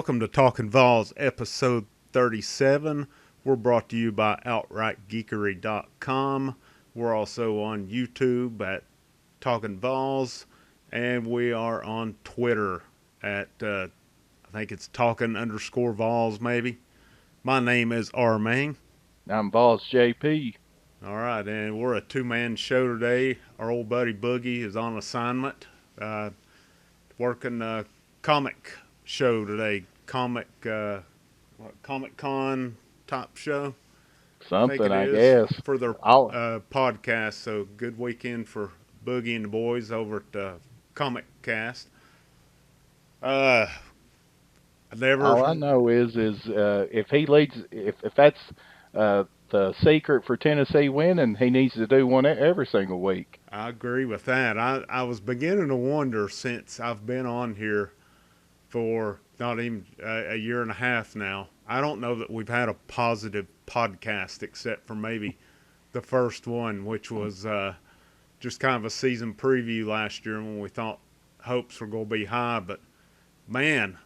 Welcome to Talkin VAWLS episode 37. We're brought to you by OutrightGeekery.com. We're also on YouTube at Talkin VAWLS, and we are on Twitter at, I think it's Talkin_VAWLS maybe. My name is R-Main. I'm Vols JP. All right, and we're a two-man show today. Our old buddy Boogie is on assignment, working a comic show today. Comic Con type show. I think Something, it I is guess. for their I'll, podcast. So good weekend for Boogie and the boys over at Comic Cast. I all I never. know is if he leads, if that's the secret for Tennessee winning, he needs to do one every single week. I agree with that. I was beginning to wonder since I've been on here for not even a year and a half now. I don't know that we've had a positive podcast except for maybe the first one, which was just kind of a season preview last year when we thought hopes were going to be high. But man,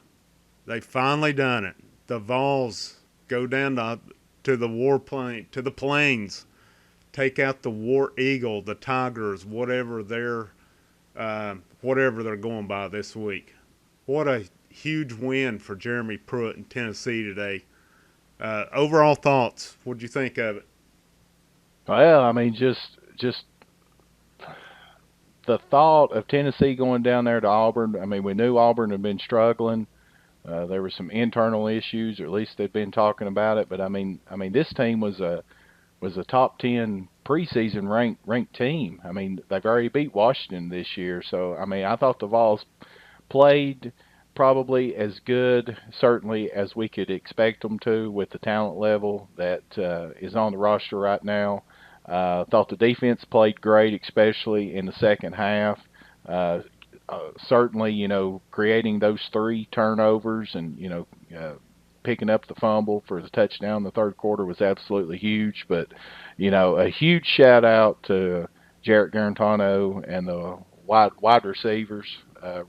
they finally done it. The Vols go down to the to the plains, take out the War Eagle, the Tigers, whatever they're going by this week. What a huge win for Jeremy Pruitt in Tennessee today. Overall thoughts, what'd you think of it? Well, I mean, just the thought of Tennessee going down there to Auburn. I mean, we knew Auburn had been struggling. There were some internal issues, or at least they'd been talking about it. But this team was a top 10 preseason ranked team. I mean, they've already beat Washington this year. So, I mean, I thought the Vols played probably as good, certainly, as we could expect them to with the talent level that is on the roster right now. Thought the defense played great, especially in the second half. Uh, Certainly, creating those three turnovers and, picking up the fumble for the touchdown in the third quarter was absolutely huge. But, a huge shout out to Jarrett Garantano and the wide receivers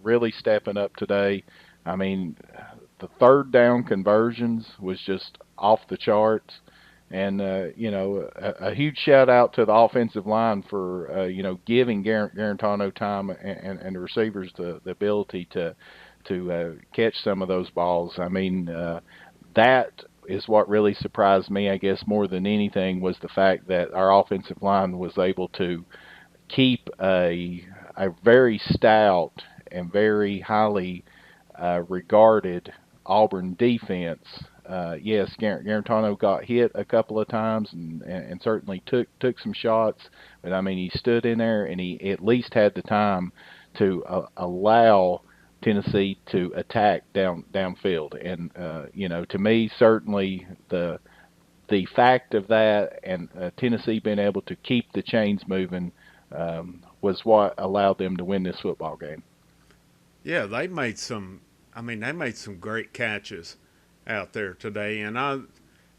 really stepping up today. I mean, the third down conversions was just off the charts. And, a huge shout out to the offensive line for, giving Garantano time and the receivers the ability to catch some of those balls. I mean, that is what really surprised me, I guess, more than anything was the fact that our offensive line was able to keep a very stout and very highly regarded Auburn defense. Yes, Garantano got hit a couple of times and certainly took some shots, but I mean he stood in there and he at least had the time to allow Tennessee to attack downfield. And to me, certainly the fact of that and Tennessee being able to keep the chains moving was what allowed them to win this football game. Yeah, they made some. I mean, they made some great catches out there today, and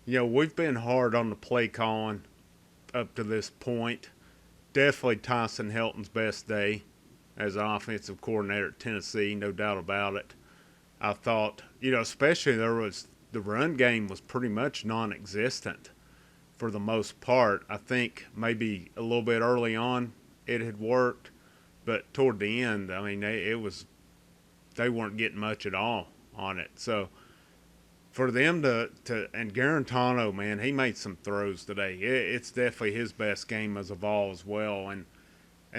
we've been hard on the play calling up to this point. Definitely Tyson Helton's best day as an offensive coordinator at Tennessee, no doubt about it. I thought, especially the run game was pretty much non-existent for the most part. I think maybe a little bit early on it had worked, but toward the end, I mean, they weren't getting much at all on it. So for them to and Garantano, man, he made some throws today. It's definitely his best game as a Vol as well. And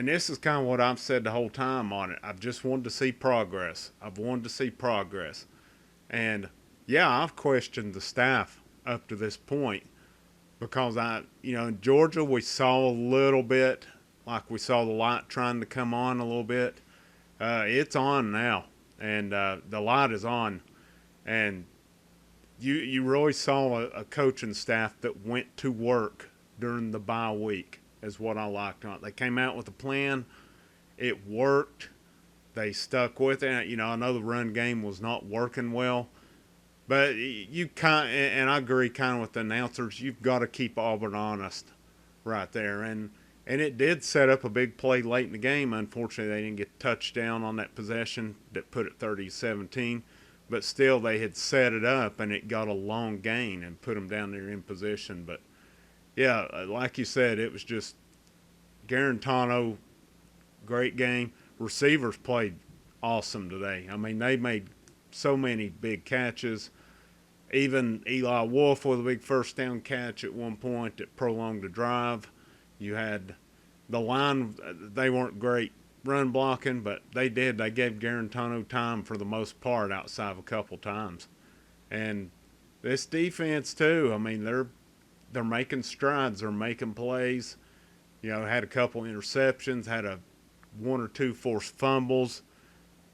this is kind of what I've said the whole time on it. I've just wanted to see progress. I've wanted to see progress. And yeah, I've questioned the staff up to this point because in Georgia we saw a little bit, like we saw the light trying to come on a little bit. It's on now, and the light is on, and you really saw a coaching staff that went to work during the bye week is what I liked on it. They came out with a plan. It worked. They stuck with it. I know the run game was not working well, but and I agree kind of with the announcers. You've got to keep Auburn honest right there, and it did set up a big play late in the game. Unfortunately, they didn't get a touchdown on that possession that put it 30-17. but still they had set it up and it got a long gain and put them down there in position. But yeah, like you said, it was just Garantano, great game. Receivers played awesome today. I mean, they made so many big catches. Even Eli Wolf with a big first down catch at one point that prolonged the drive. You had the line, they weren't great run blocking, but they did. They gave Garantano time for the most part outside of a couple times. And this defense too, I mean, they're making strides, they're making plays. You know, had a couple interceptions, had a one or two forced fumbles.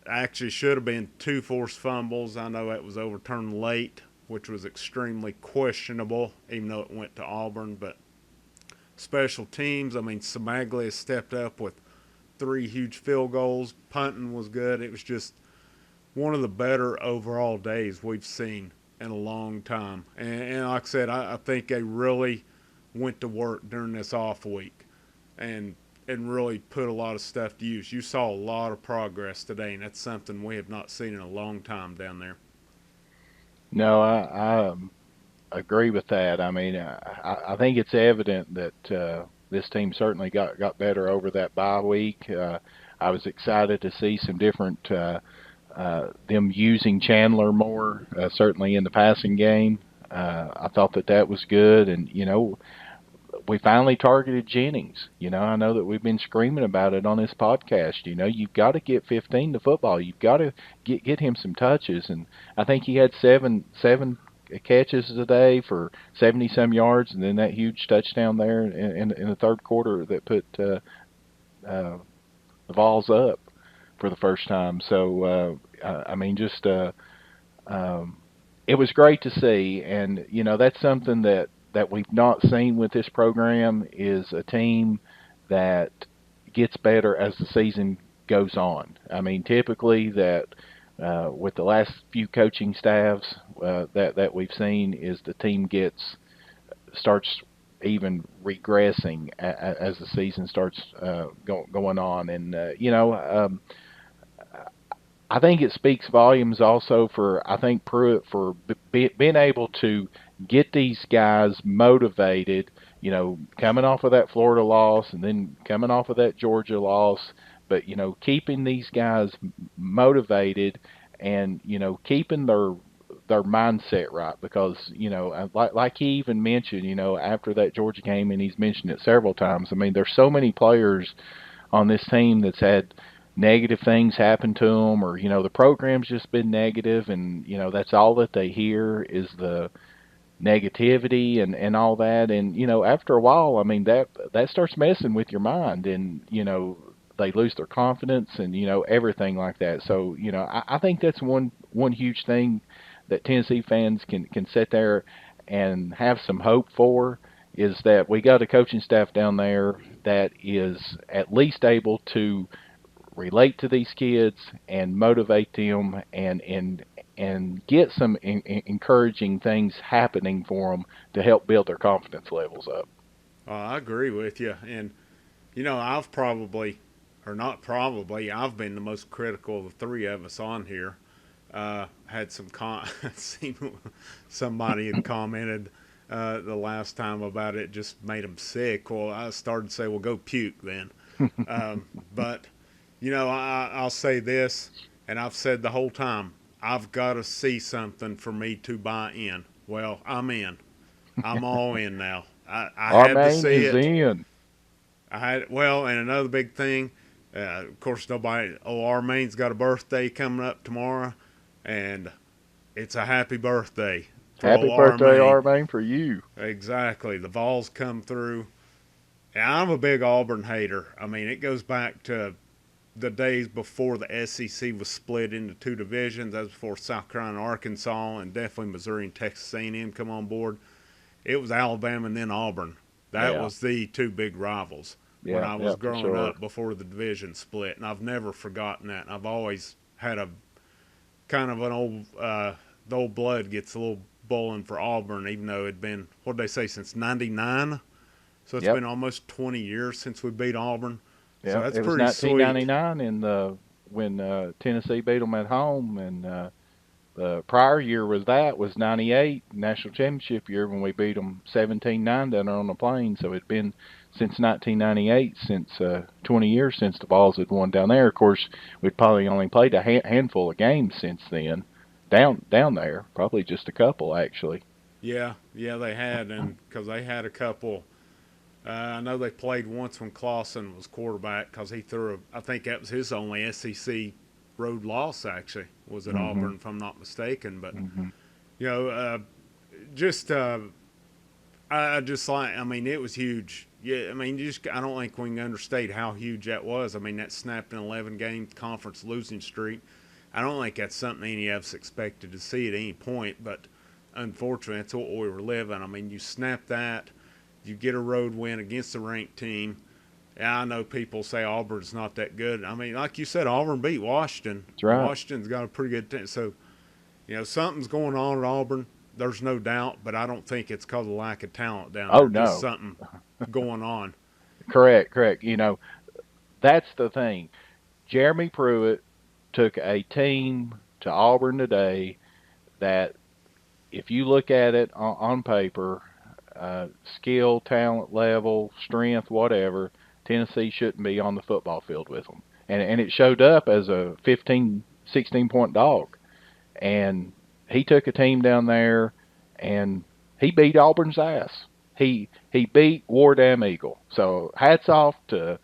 Actually, should have been two forced fumbles. I know that was overturned late, which was extremely questionable, even though it went to Auburn. But special teams, I mean, Samaglia stepped up with three huge field goals. Punting was good. It was just one of the better overall days we've seen in a long time. And like I said, I think they really went to work during this off week and really put a lot of stuff to use. You saw a lot of progress today, and that's something we have not seen in a long time down there. No, I agree with that. I mean, I think it's evident that this team certainly got better over that bye week. I was excited to see some different them using Chandler more, certainly in the passing game. I thought that was good, and we finally targeted Jennings. I know that we've been screaming about it on this podcast. You've got to get 15 to football. You've got to get him some touches, and I think he had seven catches today for 70 some yards, and then that huge touchdown there in the third quarter that put the Vols up for the first time. So I mean, just it was great to see, and that's something that we've not seen with this program is a team that gets better as the season goes on. I mean, typically that with the last few coaching staffs that we've seen is the team starts even regressing as the season starts going on, and I think it speaks volumes also for Pruitt for being able to get these guys motivated. Coming off of that Florida loss and then coming off of that Georgia loss, but keeping these guys motivated and keeping their mindset right because like he even mentioned after that Georgia game, and he's mentioned it several times. I mean, there's so many players on this team that's had negative things happen to them, or the program's just been negative, and that's all that they hear is the negativity and all that. And after a while, I mean, that starts messing with your mind, and they lose their confidence and everything like that. So I think that's one huge thing that Tennessee fans can sit there and have some hope for, is that we got a coaching staff down there that is at least able to relate to these kids and motivate them and get some encouraging things happening for them to help build their confidence levels up. I agree with you. And, I've probably, or not probably, I've been the most critical of the three of us on here. Had some seen somebody had commented the last time about it just made them sick. Well, I started to say, well, go puke then. But I'll say this, and I've said the whole time, I've got to see something for me to buy in. Well, I'm in. I'm all in now. I Our had to main see is it. in. And another big thing, of course, Armane's got a birthday coming up tomorrow, and it's a happy birthday for Happy old birthday, Armane. Armane, for you. Exactly. The Vols come through. And I'm a big Auburn hater. I mean, it goes back to the days before the SEC was split into two divisions. That was before South Carolina and Arkansas, and definitely Missouri and Texas A&M come on board. It was Alabama and then Auburn. That Yeah, was the two big rivals when yeah, I yeah, was for growing sure. up before the division split, and I've never forgotten that. And I've always had a kind of an the old blood gets a little boiling for Auburn, even though it'd been, what did they say, since '99. So it's Yep, been almost 20 years since we beat Auburn. So yep. that's It was pretty sweet. 1999 when Tennessee beat them at home, and The prior year was 98 national championship year when we beat them 17-9 down there on the Plains. So it'd been since 1998, since 20 years since the Vols had won down there. Of course, we'd probably only played a handful of games since then down there, probably just a couple actually. Yeah, yeah, they had, and because they had a couple. I know they played once when Clausen was quarterback because he threw. I think that was his only SEC road loss. Actually, was at Mm-hmm. Auburn, if I'm not mistaken. But Mm-hmm. you know, just I just like. I mean, it was huge. Yeah, I mean, I don't think we can understate how huge that was. I mean, that snapped an 11-game conference losing streak. I don't think that's something any of us expected to see at any point, but unfortunately, that's what we were living. I mean, you snap that, you get a road win against a ranked team. Yeah, I know people say Auburn's not that good. I mean, like you said, Auburn beat Washington. That's right. Washington's got a pretty good team. So, something's going on at Auburn. There's no doubt, but I don't think it's because of lack of talent down Oh there. Just no, something going on. correct. That's the thing. Jeremy Pruitt took a team to Auburn today that, if you look at it on paper, skill, talent level, strength, whatever, Tennessee shouldn't be on the football field with them. And it showed up as a 15, 16-point dog. And he took a team down there and he beat Auburn's ass. He beat War Damn Eagle. So hats off to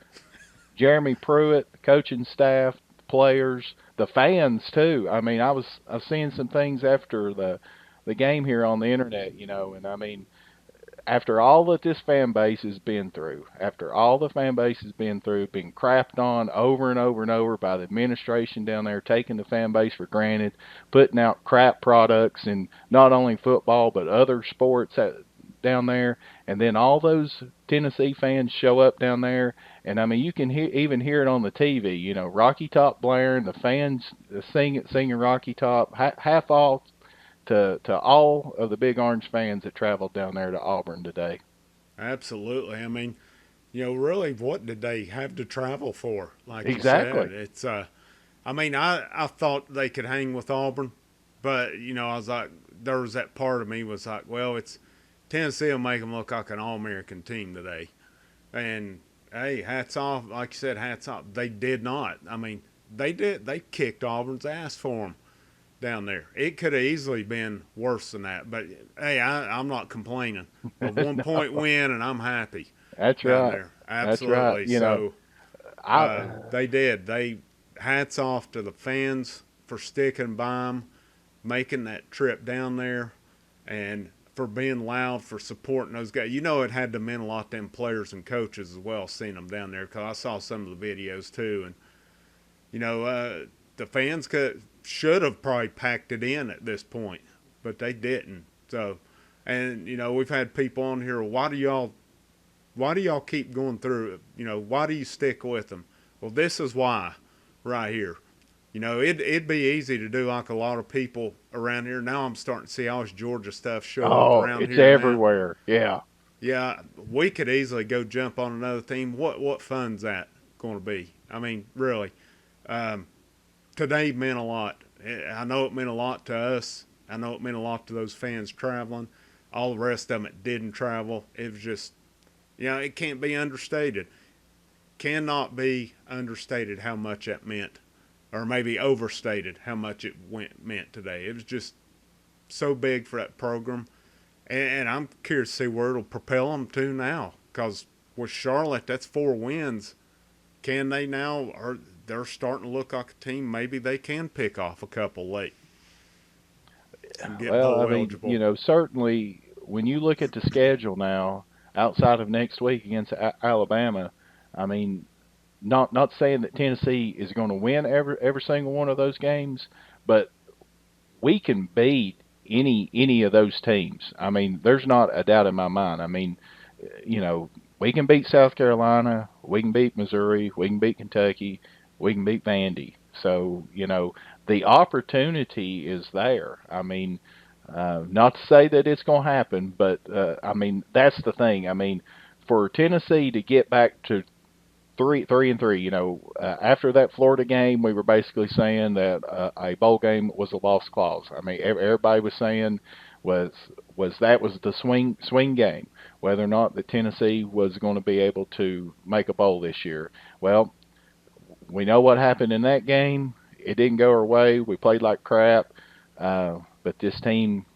Jeremy Pruitt, the coaching staff, the players, the fans too. I mean, I was seeing some things after the game here on the internet, and I mean, after all that this fan base has been through, after all the fan base has been through, being crapped on over and over and over by the administration down there, taking the fan base for granted, putting out crap products in not only football but other sports down there, and then all those Tennessee fans show up down there, and I mean you can even hear it on the TV. Rocky Top blaring, the fans singing Rocky Top, half off to all of the Big Orange fans that traveled down there to Auburn today. Absolutely. I mean, really, what did they have to travel for? Like you said, Exactly. it's. I mean, I thought they could hang with Auburn, but I was like, there was that part of me was like, well, it's Tennessee will make them look like an All-American team today, and hey, hats off. Like you said, hats off. They did not. I mean, they did. They kicked Auburn's ass for them down there. It could have easily been worse than that, but hey, I'm not complaining. A 1 point win, and I'm happy That's down right. there. That's right. Absolutely. So I they did. They hats off to the fans for sticking by them, making that trip down there, and for being loud, for supporting those guys. It had to mean a lot to them players and coaches as well, seeing them down there, because I saw some of the videos too, and the fans should have probably packed it in at this point, but they didn't. So, and we've had people on here. Why do y'all keep going through it? Why do you stick with them? Well, this is why, right here. It'd be easy to do like a lot of people around here. Now I'm starting to see all this Georgia stuff show up Oh, around it's here now. everywhere. Yeah. Yeah, we could easily go jump on another team. What fun's that going to be? I mean, really. Today meant a lot. I know it meant a lot to us. I know it meant a lot to those fans traveling. All the rest of them that didn't travel. It was just, it can't be understated. Cannot be understated how much that meant, or maybe overstated how much it meant today. It was just so big for that program, and I'm curious to see where it'll propel them to now. Because with Charlotte, that's 4 wins. Can they now? Or they're starting to look like a team. Maybe they can pick off a couple late and get Well, I bowl mean, eligible. certainly when you look at the schedule now, outside of next week against Alabama, I mean, not saying that Tennessee is going to win every single one of those games, but we can beat any of those teams. I mean, there's not a doubt in my mind. I mean, we can beat South Carolina, we can beat Missouri, we can beat Kentucky, we can beat Vandy. So, the opportunity is there. I mean, not to say that it's going to happen, but I mean, that's the thing. I mean, for Tennessee to get back to three and three. After that Florida game, we were basically saying that a bowl game was a lost cause. I mean, everybody was saying was that was the swing game, whether or not the Tennessee was going to be able to make a bowl this year. Well, we know what happened in that game. It didn't go our way. We played like crap, but this team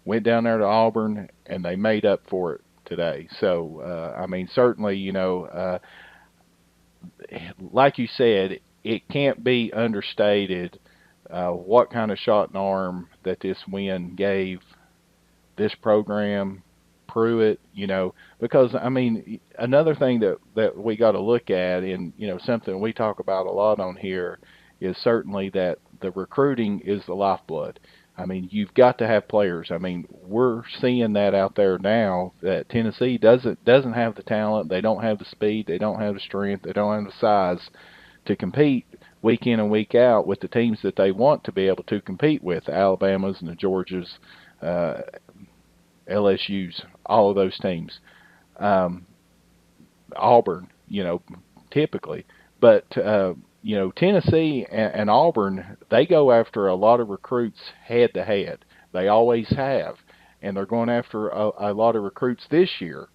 went down there to Auburn and they made up for it today. So, I mean, certainly, like you said, it can't be understated what kind of shot in the arm that this win gave this program, Pruitt, because I mean another thing that we got to look at, and something we talk about a lot on here, is certainly that the recruiting is the lifeblood. I mean, you've got to have players. I mean, we're seeing that out there now that Tennessee doesn't have the talent, they don't have the speed, they don't have the strength, they don't have the size to compete week in and week out with the teams that they want to be able to compete with, the Alabamas and the Georgias, uh, LSU's, all of those teams, um, Auburn, typically. But Tennessee and Auburn, they go after a lot of recruits head to head. They always have, and they're going after a lot of recruits this year.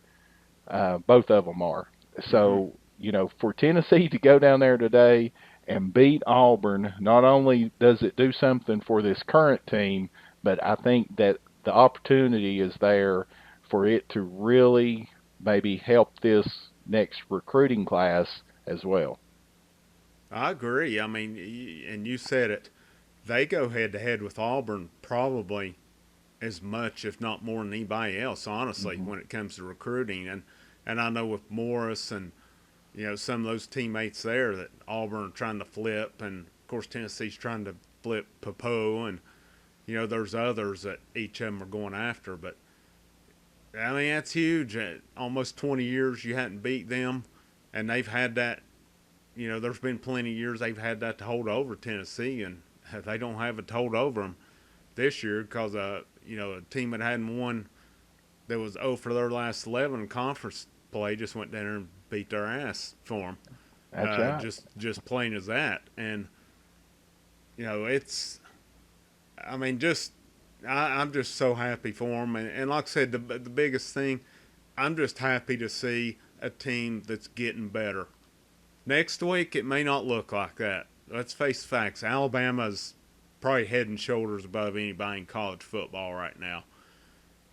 Both of them are. Mm-hmm. So for Tennessee to go down there today and beat Auburn, not only does it do something for this current team, but I think that the opportunity is there for it to really maybe help this next recruiting class as well. I agree. I mean, and you said it. They go head to head with Auburn probably as much, if not more, than anybody else. Honestly, Hmm. when it comes to recruiting, and I know with Morris and some of those teammates there that Auburn are trying to flip, and of course Tennessee's trying to flip Popo, and there's others that each of them are going after. But I mean that's huge. Almost 20 years you hadn't beat them, and they've had that. There's been plenty of years they've had that to hold over Tennessee, and they don't have it to hold over them this year because a team that hadn't won that was 0 for their last 11 in conference play just went down there and beat their ass for them. That's right. Just plain as that. And it's I mean just I'm just so happy for them. And like I said, the biggest thing, I'm just happy to see a team that's getting better. Next week it may not look like that. Let's face the facts. Alabama's probably head and shoulders above anybody in college football right now.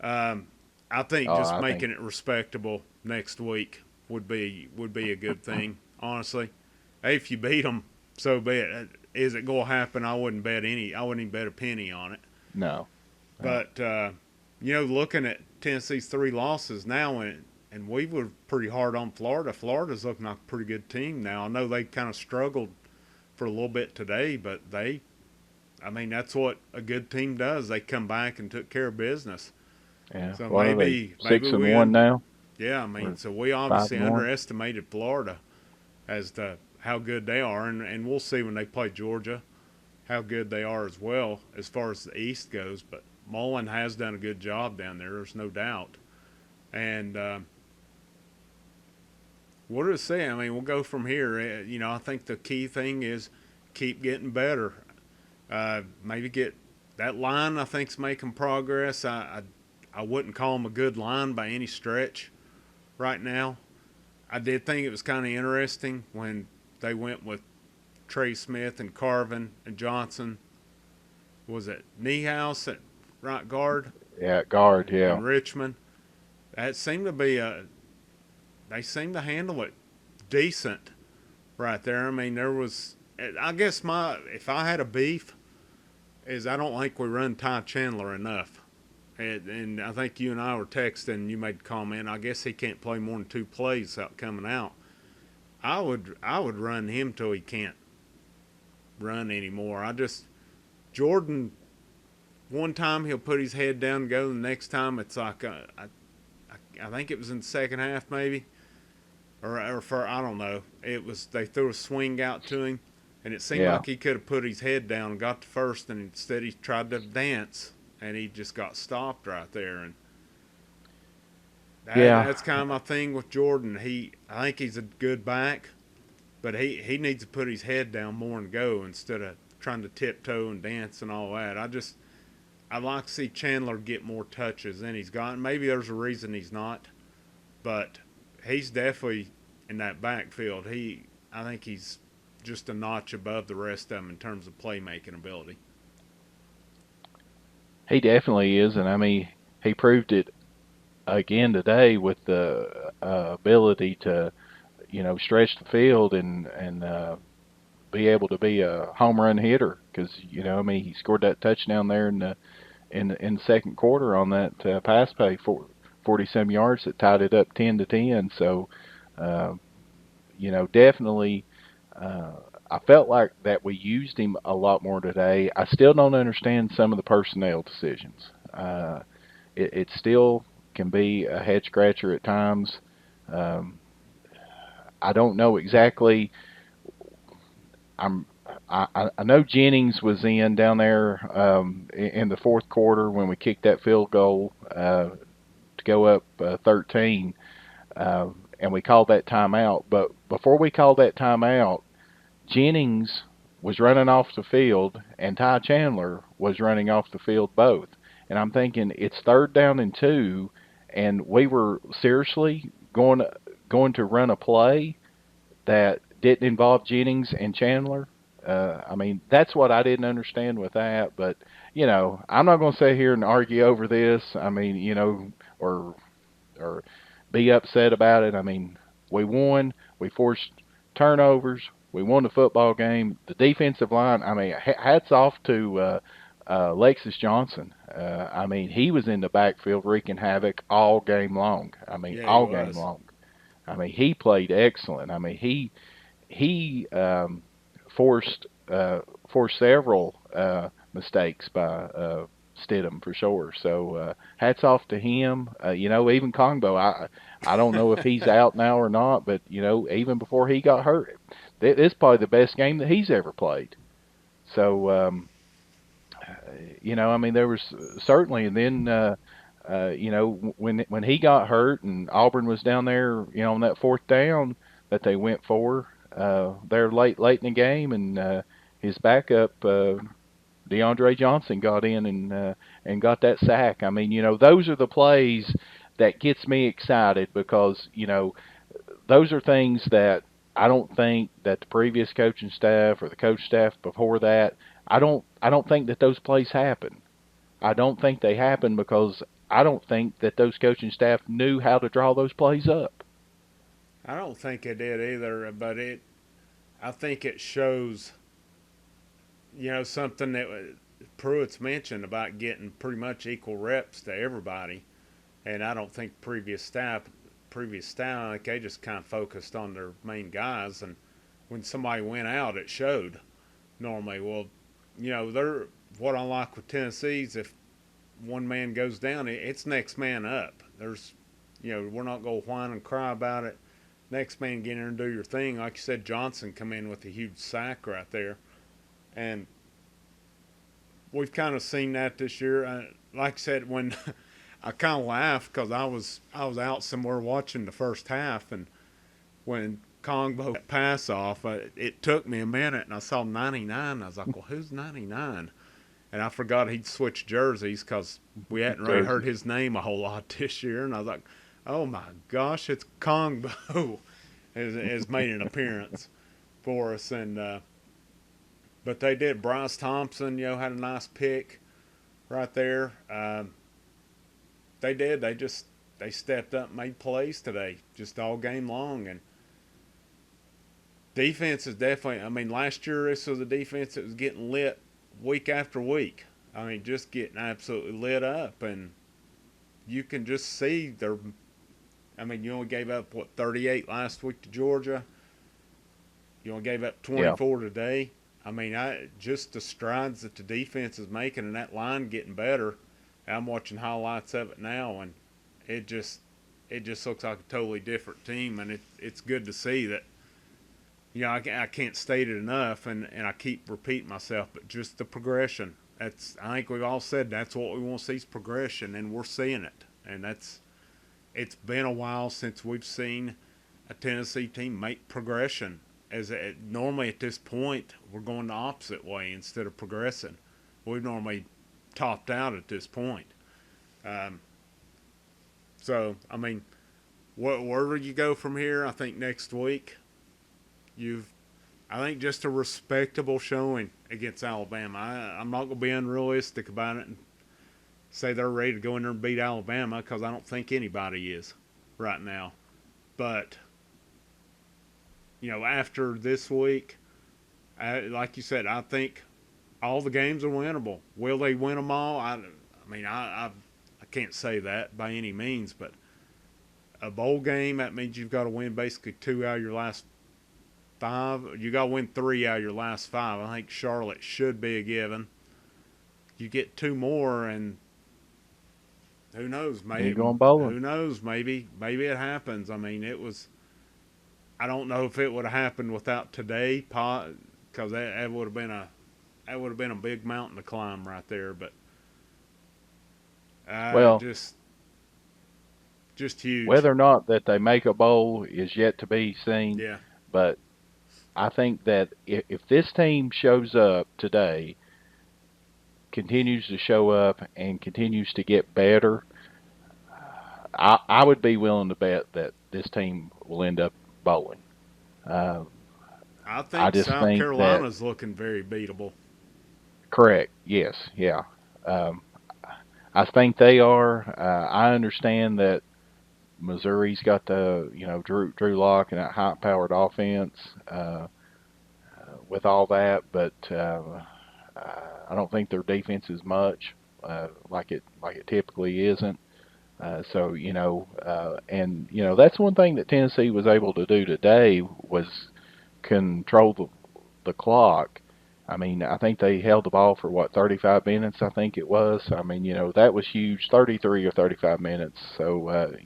Um, I think Oh, just I think making it respectable next week would be a good thing. Honestly, hey, if you beat them, so be it. Is it going to happen? I wouldn't bet any. I wouldn't even bet a penny on it. no, no. But looking at Tennessee's 3 losses now, and we were pretty hard on Florida. Florida's looking like a pretty good team now. I know they kind of struggled for a little bit today, but I mean, that's what a good team does. They come back and took care of business. Yeah. So What are they? maybe 6-1 now, yeah, I mean, or so we five obviously and one? underestimated Florida as to how good they are, and we'll see when they play Georgia how good they are as well as far as the East goes. But Mullen has done a good job down there. There's no doubt. And what did it say? I mean, we'll go from here. I think the key thing is keep getting better. Maybe get that line. I think's making progress. I wouldn't call them a good line by any stretch right now. I did think it was kind of interesting when they went with Trey Smith and Carvin and Johnson. Was it Niehaus at right guard Yeah, guard. Yeah. and Richmond? That seemed to be they seemed to handle it decent right there. I mean, there was. I guess if I had a beef is I don't think we run Ty Chandler enough. And I think you and I were texting. You made a comment. I guess he can't play more than 2 plays without coming out. I would run him till he can't run anymore. Jordan. One time he'll put his head down and go. The next time it's like I think it was in the second half maybe, or for I don't know. It was they threw a swing out to him, and it seemed Yeah. like he could have put his head down and got to first, and instead he tried to dance, and he just got stopped right there. And Yeah. that's kind of my thing with Jordan. I think he's a good back, but he needs to put his head down more and go instead of trying to tiptoe and dance and all that. I'd like to see Chandler get more touches than he's gotten. Maybe there's a reason he's not, but he's definitely in that backfield. I think he's just a notch above the rest of them in terms of playmaking ability. He definitely is, and I mean, he proved it again today with the ability to, stretch the field and be able to be a home run hitter. Because I mean, he scored that touchdown there in the second quarter on that pass play for 40 some yards that tied it up 10-10. So, uh, definitely. Uh, I felt like that we used him a lot more today. I still don't understand some of the personnel decisions. It still can be a head scratcher at times. Um, I don't know exactly. I'm I know Jennings was in down there in the fourth quarter when we kicked that field goal to go up 13, and we called that timeout. But before we called that timeout, Jennings was running off the field and Ty Chandler was running off the field both. And I'm thinking it's 3rd down and 2, and we were seriously going to run a play that didn't involve Jennings and Chandler. I mean, that's what I didn't understand with that. But I'm not going to sit here and argue over this. I mean, or or be upset about it. I mean, we won. We forced turnovers. We won the football game. The defensive line. I mean, hats off to Lexus Johnson. I mean, he was in the backfield wreaking havoc all game long. I mean, Yeah, he all game was. long. I mean, he played excellent. I mean, he forced forced several mistakes by Stidham for sure. So hats off to him. Even Kongbo, I don't know if he's out now or not, but even before he got hurt, this is probably the best game that he's ever played. So I mean, there was certainly, and then when he got hurt and Auburn was down there, on that 4th down that they went for there late in the game, and his backup DeAndre Johnson got in and got that sack. I mean, those are the plays that gets me excited because those are things that I don't think that the previous coaching staff or the coach staff before that, I don't think that those plays happen. I don't think they happen because I don't think that those coaching staff knew how to draw those plays up. I don't think it did either, but I think it shows, something that Pruitt's mentioned about getting pretty much equal reps to everybody. And I don't think previous style, like they just kind of focused on their main guys. And when somebody went out, it showed normally. Well, they're what I like with Tennessee's if one man goes down, it's next man up. We're not going to whine and cry about it. Next man, get in there and do your thing. Like you said, Johnson come in with a huge sack right there. And we've kind of seen that this year. Like I said, when I kind of laughed because I was out somewhere watching the first half, and when Kongbo pass off, it took me a minute, and I saw 99. I was like, well, who's 99? And I forgot he'd switched jerseys because we hadn't really heard his name a whole lot this year. And I was like, oh my gosh, it's Kongbo has made an appearance for us. And but they did. Bryce Thompson, had a nice pick right there. They did. They stepped up, and made plays today, just all game long. And defense is definitely. I mean, last year this was a defense that was getting lit week after week. I mean, just getting absolutely lit up, and you can just see their. I mean, you only gave up 38 last week to Georgia. You only gave up Yeah. 24 today. I mean, just the strides that the defense is making and that line getting better. I'm watching highlights of it now, and it just looks like a totally different team, and it's good to see that. I can't state it enough, and I keep repeating myself, but just the progression. I think we've all said that's what we want to see is progression, and we're seeing it. And it's been a while since we've seen a Tennessee team make progression normally at this point we're going the opposite way instead of progressing. We've normally topped out at this point. Um, so I mean, where do you go from here? I think next week you've I think just a respectable showing against Alabama. I'm not going to be unrealistic about it and say they're ready to go in there and beat Alabama because I don't think anybody is right now. But after this week, like you said, I think all the games are winnable. Will they win them all? I can't say that by any means, but a bowl game, that means you've got to win basically 2 out of your last 5. You got to win 3 out of your last 5. I think Charlotte should be a given. You get 2 more, and who knows? Maybe You're going bowling. who knows? Maybe it happens. I mean, it was. I don't know if it would have happened without today, because that would have been a big mountain to climb right there. But Well, just huge. whether or not that they make a bowl is yet to be seen. Yeah. But I think that if this team shows up today, continues to show up, and continues to get better, I would be willing to bet that this team will end up bowling. Uh, I I think just South think that Carolina's looking very beatable. correct. Yes, yeah. Um, I think they are. I understand that Missouri's got the Drew Lock and that high-powered offense with all that, but I don't think their defense is much like it typically isn't. And that's one thing that Tennessee was able to do today was control the clock. I mean, I think they held the ball for 35 minutes. I think it was. I mean, that was huge, 33 or 35 minutes. So,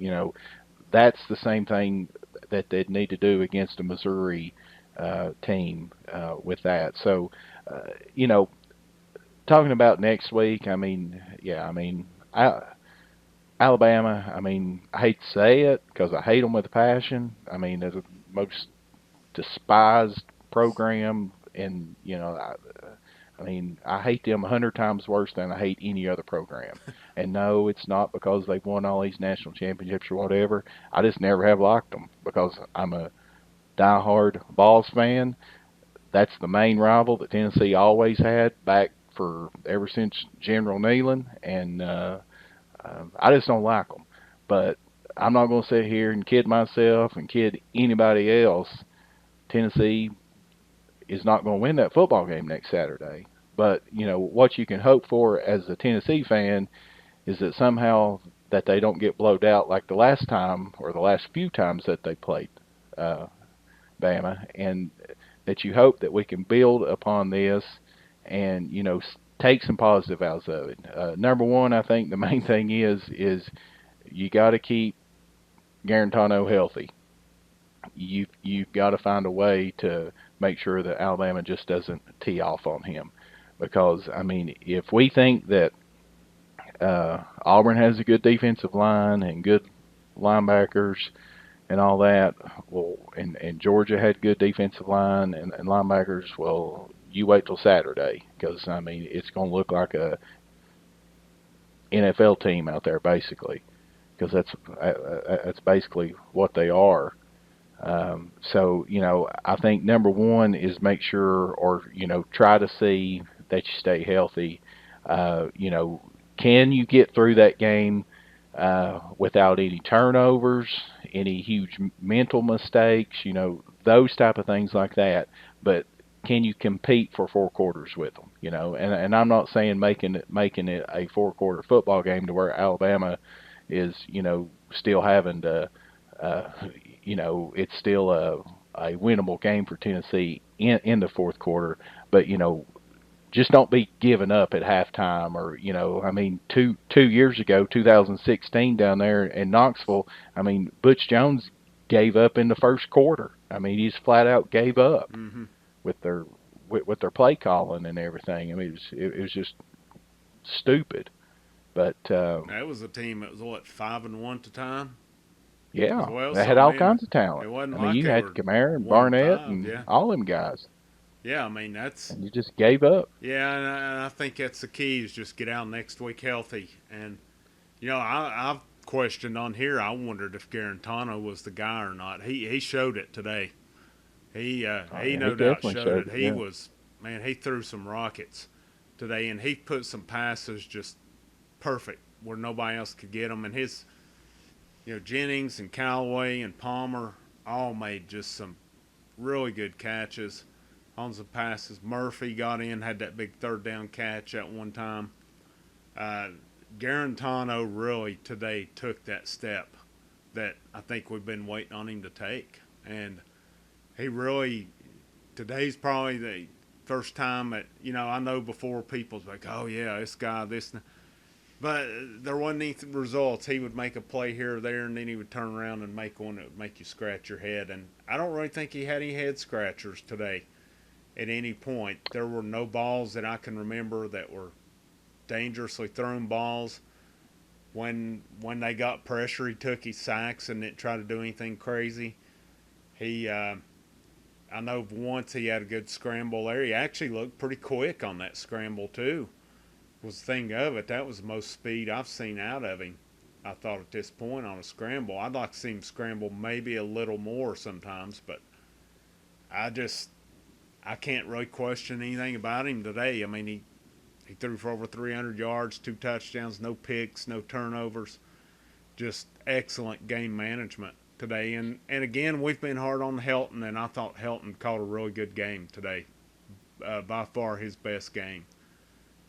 that's the same thing that they'd need to do against a Missouri team with that. So, talking about next week, I mean, yeah, I mean, Alabama, I mean, I hate to say it because I hate them with a passion. I mean, they're the most despised program, and I mean, I hate them 100 times worse than I hate any other program. And no, it's not because they've won all these national championships or whatever. I just never have liked them because I'm a diehard Vols fan. That's the main rival that Tennessee always had back for ever since General Neyland, and I just don't like them. But I'm not going to sit here and kid myself and kid anybody else. Tennessee is not going to win that football game next Saturday. But what you can hope for as a Tennessee fan is that somehow that they don't get blowed out like the last time or the last few times that they played Bama, and that you hope that we can build upon this and take some positive outs of it. Number one, I think the main thing is you got to keep Garantano healthy. You've got to find a way to make sure that Alabama just doesn't tee off on him, because I mean, if we think that Auburn has a good defensive line and good linebackers and all that, well, and Georgia had good defensive line and linebackers, well, you wait till Saturday, because I mean, it's going to look like a NFL team out there basically, because that's basically what they are. So, I think number one is make sure, or, try to see that you stay healthy. Can you get through that game without any turnovers, any huge mental mistakes, those type of things like that. But can you compete for 4 quarters with them, And I'm not saying making it a 4-quarter football game to where Alabama is, still having to it's still a winnable game for Tennessee in the 4th quarter. But, just don't be giving up at halftime, or, I mean, two years ago, 2016 down there in Knoxville, I mean, Butch Jones gave up in the 1st quarter. I mean, he just flat out gave up with their play calling and everything. I mean, it was just stupid. But that was a team that was 5-1 at the time. as Yeah, well. they So had I all mean, kinds of talent. it wasn't I mean, like you they had were Kamara and 1 and Barnett 5. and Yeah, all them guys, yeah. I mean, that's and you just gave up. yeah, and I think that's the key is just get out next week healthy. And I've questioned on here. I wondered if Garantano was the guy or not. He showed it today. Oh He yeah, he no doubt definitely showed showed it. it. He Yeah, was man. He threw some rockets today, and he put some passes just perfect where nobody else could get them. And his Jennings and Callaway and Palmer all made just some really good catches on some passes. Murphy got in, had that big third down catch at one time. Uh, Garantano really today took that step that I think we've been waiting on him to take, and he really today's probably the first time that I know before people's like, oh yeah, this guy, this, but there wasn't any results. He would make a play here or there, and then he would turn around and make one that would make you scratch your head. And I don't really think he had any head scratchers today at any point. There were no balls that I can remember that were dangerously thrown balls. When they got pressure, he took his sacks and didn't try to do anything crazy. He, I know once he had a good scramble there. He actually looked pretty quick on that scramble too. Was the thing of it. That was the most speed I've seen out of him. I thought at this point on a scramble. I'd like to see him scramble maybe a little more sometimes, but I just I can't really question anything about him today. I mean, he threw for over 300 yards, 2 touchdowns, no picks, no turnovers. Just excellent game management today. And again, we've been hard on Helton, and I thought Helton called a really good game today. By far his best game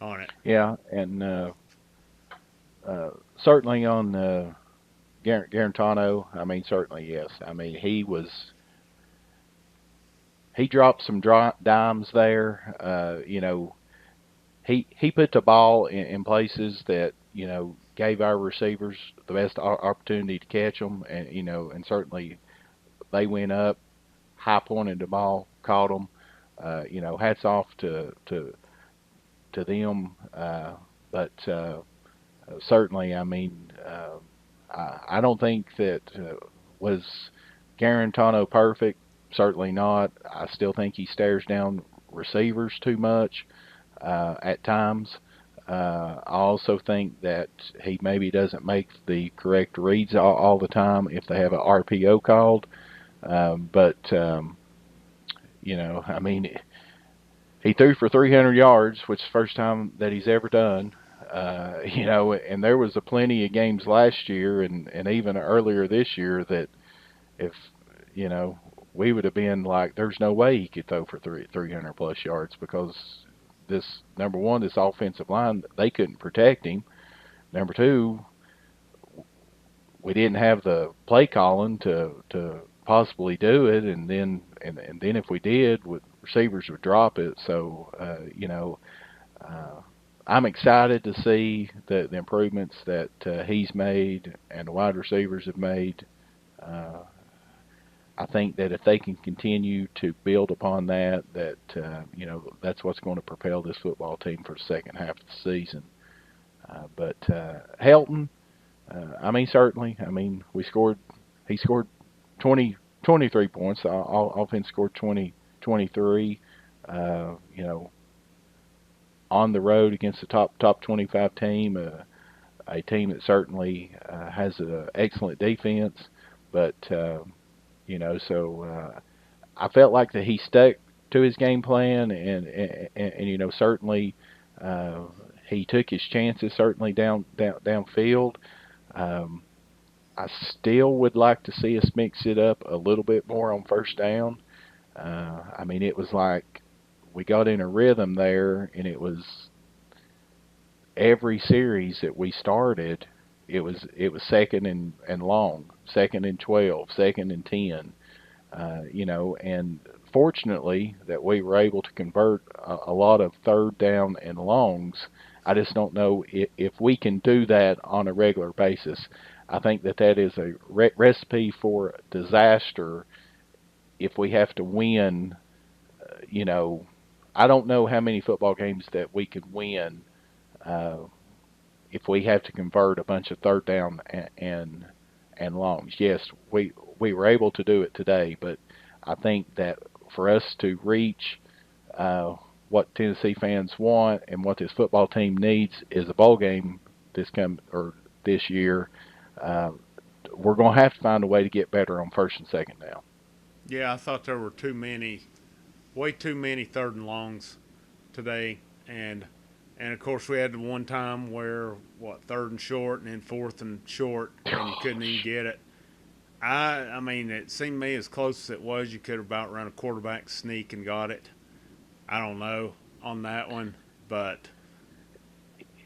on it. yeah, and certainly on Garantano. I mean, certainly yes. I mean, he dropped some dimes there. He put the ball in places that gave our receivers the best opportunity to catch them, and and certainly they went up, high pointed the ball, caught them. Hats off to them. But certainly, I mean, I don't think that was Garantano perfect. Certainly not. I still think he stares down receivers too much at times. I also think that he maybe doesn't make the correct reads all the time if they have an RPO called. But I mean, he threw for 300 yards, which is the first time that he's ever done. And there was a plenty of games last year and even earlier this year that if you know we would have been like, there's no way he could throw for 300 plus yards because this number one, this offensive line, they couldn't protect him. Number two, we didn't have the play calling to possibly do it, and then if we did, receivers would drop it. So I'm excited to see the improvements that he's made and the wide receivers have made. Uh, I think that if they can continue to build upon that, that's what's going to propel this football team for the second half of the season. But Helton, I mean, certainly, I mean, he scored 20, 23 points. Offense scored 23. You know, on the road against the top 25 team, a team that certainly has an excellent defense. But I felt like that he stuck to his game plan, and certainly uh, he took his chances certainly downfield. Um, I still would like to see us mix it up a little bit more on first down. I mean, it was like we got in a rhythm there, and it was every series that we started, it was second and long, second and 12, second and 10. And fortunately that we were able to convert a lot of third down and longs. I just don't know if we can do that on a regular basis. I think that is a recipe for disaster if we have to win. You know, I don't know how many football games that we could win uh, if we have to convert a bunch of third down and longs. Yes, we were able to do it today, but I think that for us to reach uh, what Tennessee fans want and what this football team needs is a bowl game this year. Uh, we're going to have to find a way to get better on first and second down. Yeah, I thought there were way too many third and longs today, and of course we had the one time where third and short and then fourth and short, and you couldn't even get it. I mean, it seemed to me as close as it was, you could have about run a quarterback sneak and got it. I don't know on that one, but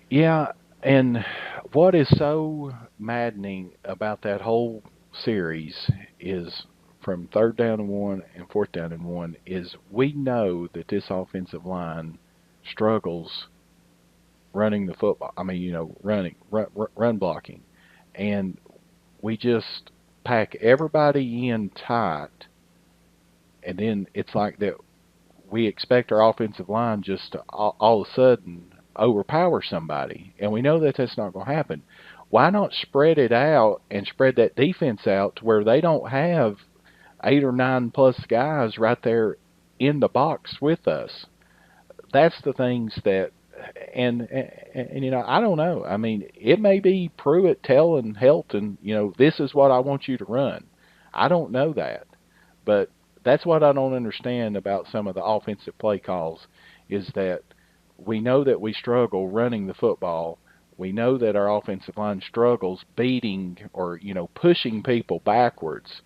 Yeah, and what is so maddening about that whole series is from third down and one and fourth down and one is we know that this offensive line struggles running the football. I mean, run blocking, and we just pack everybody in tight, and then it's like that. We expect our offensive line just to all of a sudden overpower somebody, and we know that that's not going to happen. Why not spread it out and spread that defense out to where they don't have 8 or 9 plus guys right there in the box with us? That's the things that, and I don't know. I mean, it may be Pruitt telling Helton, this is what I want you to run. I don't know that, but that's what I don't understand about some of the offensive play calls is that we know that we struggle running the football. We know that our offensive line struggles beating or pushing people backwards,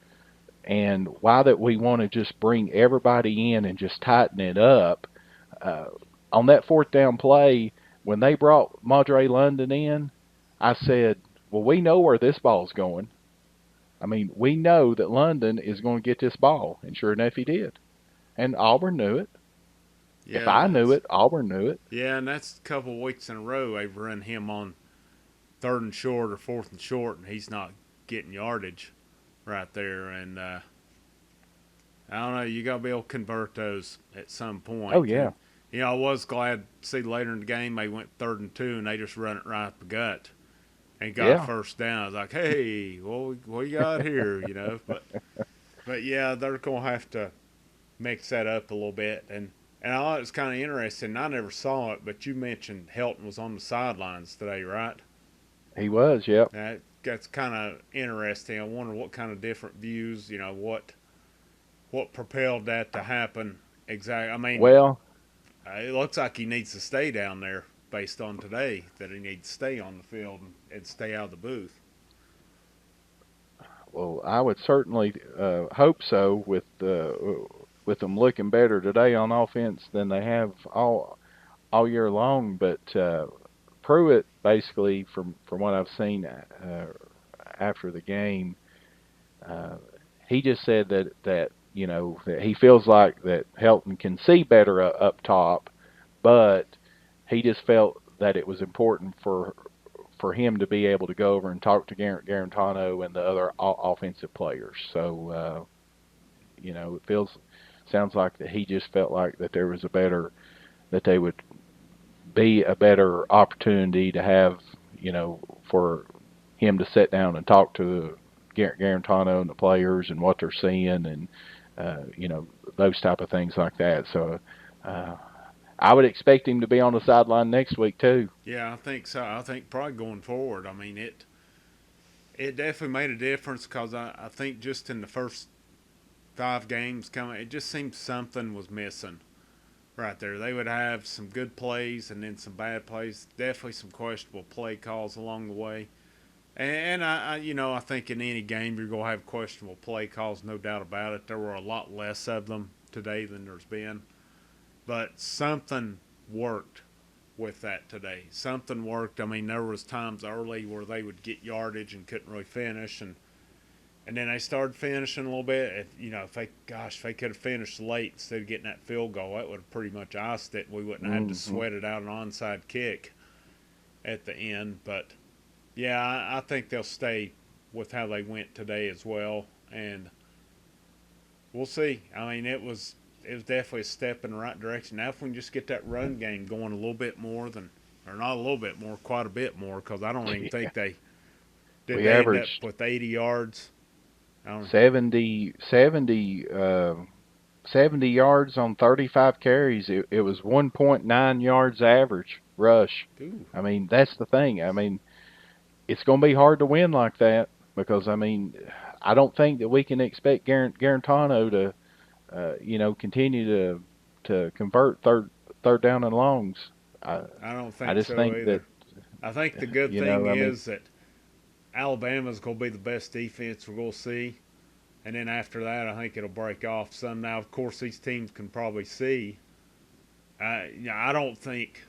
and why that we want to just bring everybody in and just tighten it up. Uh, on that fourth down play, when they brought Madre London in, I said, well, we know where this ball's going. I mean, we know that London is going to get this ball, and sure enough, he did. And Auburn knew it. If yeah, I knew it, Auburn knew it. and that's a couple of weeks in a row they've run him on third and short or fourth and short, and he's not getting yardage right there. And I don't know, you got to be able to convert those at some Oh point. yeah, And I was glad to see later in the game they went third and two and they just run it right up the gut and got a yeah. first down. I was like, hey, what you got here? But yeah, they're gonna have to mix that up a little bit. And I thought it was kind of interesting. I never saw it, but you mentioned Helton was on the sidelines today, right? He was. Yep. That's kind of interesting. I wonder what kind of different views, what propelled that to happen exactly. I mean, Well, it looks like he needs to stay down there based on today, that he needs to stay on the field and stay out of the booth. I would certainly hope so with them looking better today on offense than they have all year long. But Pruitt, basically, from what I've seen after the game, uh, he just said that he feels like that Helton can see better up top, but he just felt that it was important for him to be able to go over and talk to Garantano and the other offensive players. So it sounds like that he just felt like that there was that they would be a better opportunity to have, for him to sit down and talk to Garantano and the players and what they're seeing and, those type of things like that. So I would expect him to be on the sideline next week too. Yeah, I think so. I think probably going forward. I mean, it definitely made a difference because I think just in the first 5 games coming, it just seemed something was missing right there. They would have some good plays and then some bad plays. Definitely some questionable play calls along the way. And I think in any game you're gonna have questionable play calls, no doubt about it. There were a lot less of them today than there's been, but something worked with that today. Something worked. I mean, there was times early where they would get yardage and couldn't really finish, and then they started finishing a little bit. If they could have finished late instead of getting that field goal, that would have pretty much iced it. We wouldn't have had to Mm-hmm. sweat it out an onside kick at the end. But yeah, I think they'll stay with how they went today as well, and we'll see. I mean, it was definitely a step in the right direction. Now, if we can just get that run game going a little bit more or not a little bit more, quite a bit more, because I don't even think they Did We they end up averaged with 80 yards? I don't. 70, 70, 70 yards on 35 carries. It was 1.9 yards average rush. Ooh. I mean, that's the thing. I mean, it's going to be hard to win like that because, I mean, I don't think that we can expect Garantano to, continue to convert third down and longs. I I don't I think just so think that, either. I think the good thing I mean, is that Alabama's going to be the best defense we're going to see. And then after that, I think it'll break off some. Now, of course, these teams can probably see. I don't think.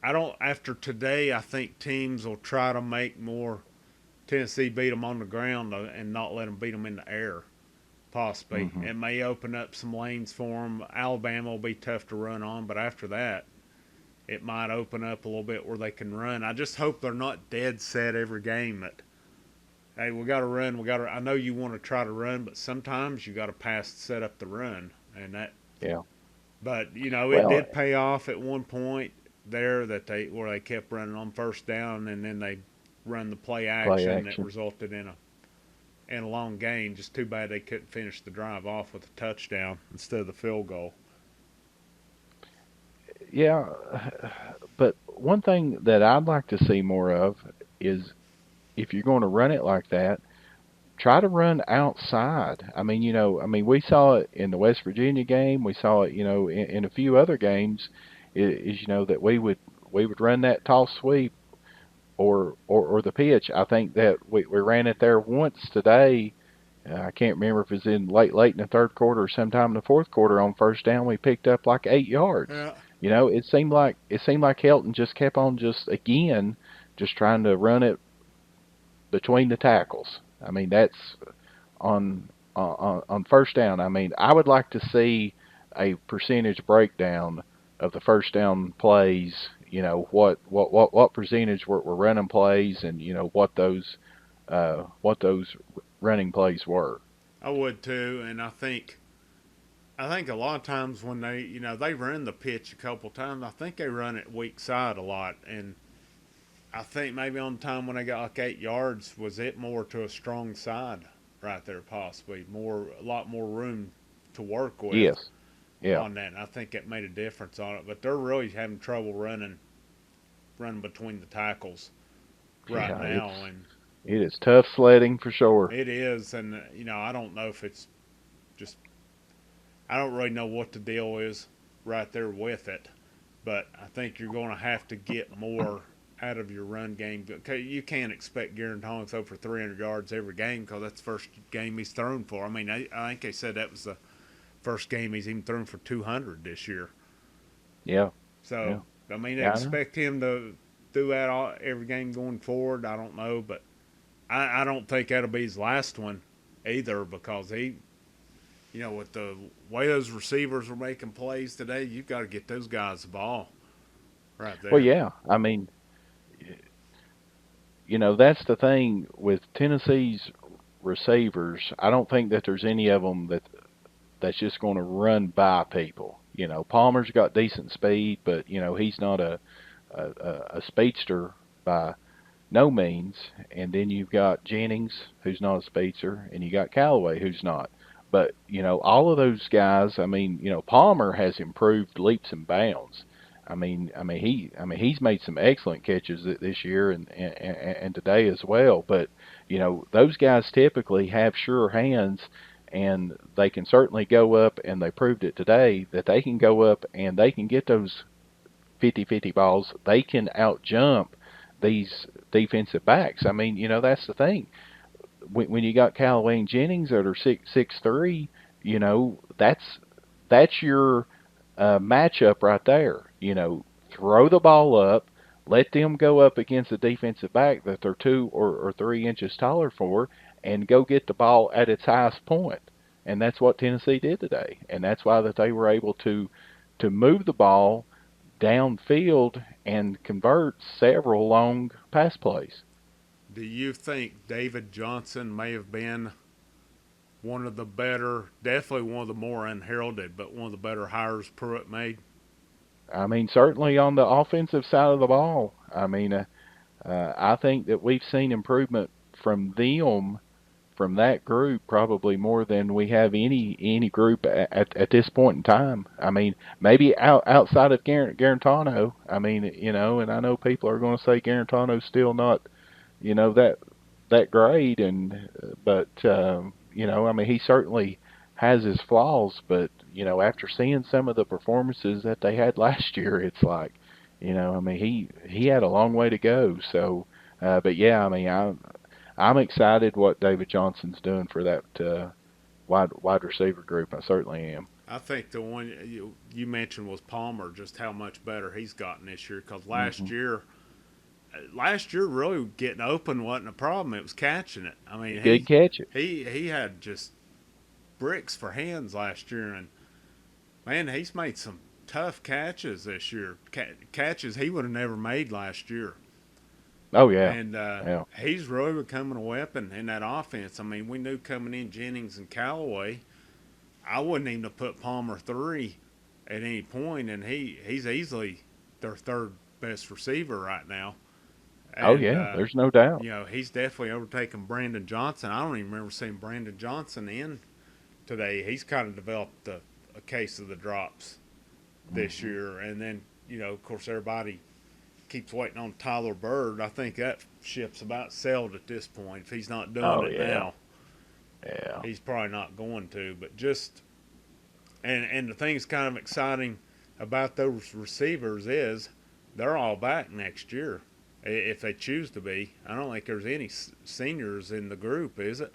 I don't. After today, I think teams will try to make more Tennessee beat them on the ground and not let them beat them in the air. Possibly. hmm It may open up some lanes for them. Alabama will be tough to run on, but after that, it might open up a little bit where they can run. I just hope they're not dead set every game that, hey, we got to run. I know you want to try to run, but sometimes you got to pass to set up the run, and that. yeah. But it Well, did pay off at one point there that they kept running on first down, and then they run the play play action that action. resulted in a long gain. Just too bad they couldn't finish the drive off with a touchdown instead of the field goal. Yeah, but one thing that I'd like to see more of is if you're going to run it like that, try to run outside. I mean, we saw it in the West Virginia game. We saw it, in a few other games. That we would run that toss sweep or the pitch. I think that we ran it there once today. I can't remember if it was in late in the third quarter or sometime in the fourth quarter on first down. We picked up like 8 yards. Yeah, It seemed like Helton just kept on just trying to run it between the tackles. I mean, that's on first down. I mean, I would like to see a percentage breakdown of the first down plays. What percentage were running plays, and what those running plays were. I would too, and I think a lot of times when they run the pitch a couple times, I think they run it weak side a lot, and I think maybe on the time when they got like 8 yards, was it more to a strong side right there possibly a lot more room to work with Yes, yeah, on that. And I think it made a difference on it, but they're really having trouble running between the tackles right yeah. It's now, and it is tough sledding for sure. it is, and I don't know if it's just I don't really know what the deal is right there with it, but I think you're going to have to get more out of your run game. You can't expect Guaranton to throw for 300 yards every game because that's the first game he's thrown for. I mean, I think they said that was the first game he's even thrown for 200 this year. Yeah, So, yeah, I mean, yeah. I know. expect him to do that every game going forward. I don't know, but I don't think that'll be his last one either because with the way those receivers were making plays today, you've got to get those guys the ball right Well, there. yeah. I mean, that's the thing with Tennessee's receivers. I don't think that there's any of them that's just going to run by people. Palmer's got decent speed, but he's not a speedster by no means. And then you've got Jennings, who's not a speedster, and you got Callaway, who's not. But all of those guys. I mean, Palmer has improved leaps and bounds. He's made some excellent catches this year and today as well. But those guys typically have sure hands, and they can certainly go up, and they proved it today that they can go up and they can get those 50-50 balls. They can out jump these defensive backs. I mean, that's the thing. When you got Callaway and Jennings that are 6'3", that's your matchup right there. Throw the ball up, let them go up against the defensive back that they're 2 or 3 inches taller for, and go get the ball at its highest point. And that's what Tennessee did today, and that's why that they were able to move the ball downfield and convert several long pass plays. Do you think David Johnson may have been one of the better, definitely one of the more unheralded, but one of the better hires Pruitt made? I mean, certainly on the offensive side of the ball. I mean, I think that we've seen improvement from them, from that group, probably more than we have any group at this point in time. I mean, maybe outside of Garantano. I mean, and I know people are going to say Garantano's still not, that great, and but I mean, he certainly has his flaws. But after seeing some of the performances that they had last year, it's like, I mean, he had a long way to go. So, but yeah, I mean, I'm excited what David Johnson's doing for that wide receiver group. I certainly am. I think the one you mentioned was Palmer, just how much better he's gotten this year. Because Hmm. last year really getting open wasn't a problem. It was catching it. I mean, He could catch it. he had just bricks for hands last year, and man, he's made some tough catches this year. Catches he would have never made last year. Oh yeah, And yeah. he's really becoming a weapon in that offense. I mean, we knew coming in Jennings and Callaway, I wouldn't even have put Palmer three at any point, and he's easily their third best receiver right now. Oh And yeah. There's no doubt. he's definitely overtaken Brandon Johnson. I don't even remember seeing Brandon Johnson in today. He's kind of developed a case of the drops this Hmm. year, and then of course, everybody keeps waiting on Tyler Bird. I think that ship's about sailed at this point. If he's not doing Oh it yeah, now, yeah. he's probably not going to. But just and the thing that's kind of exciting about those receivers is they're all back next year if they choose to be. I don't think there's any seniors in the group, is it?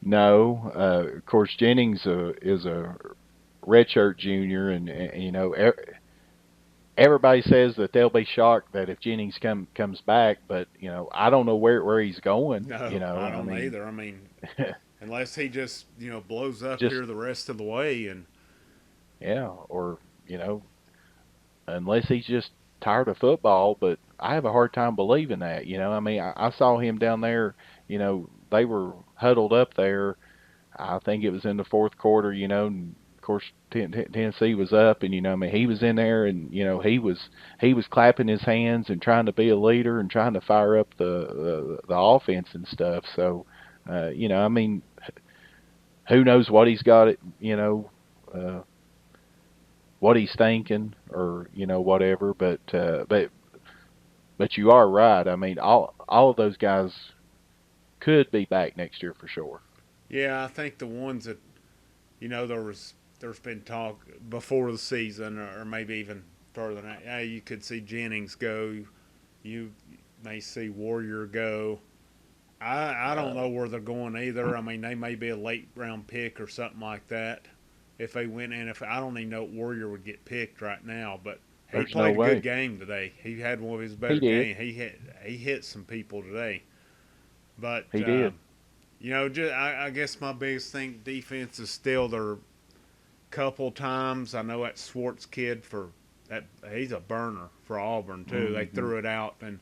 No, of course Jennings is a redshirt junior, and everybody says that they'll be shocked that if Jennings comes back, but I don't know where he's going. No, I I don't mean, either. I mean, unless he just blows up just here the rest of the way, and yeah, or unless he's just tired of football. But I have a hard time believing that. I mean, I saw him down there. They were huddled up there. I think it was in the fourth quarter. And of course Tennessee was up, and I mean, he was in there, and he was clapping his hands and trying to be a leader and trying to fire up the offense and stuff. So, I mean, who knows what he's got it, uh, what he's thinking, or whatever. But you are right. I mean, all of those guys could be back next year for sure. yeah, I think the ones that there's been talk before the season, or maybe even further than that. Yeah, you could see Jennings go. You may see Warrior go. I don't Uh, know where they're going either. I mean, they may be a late round pick or something like that if they went in. If I don't even know if Warrior would get picked right now, but he there's no played a good way. game today. He had one of his He better did. games. He hit some people today, but He did. I guess my biggest thing defense is still their couple times. I know that Swartz kid for that he's a burner for Auburn too. They Hmm. threw it out and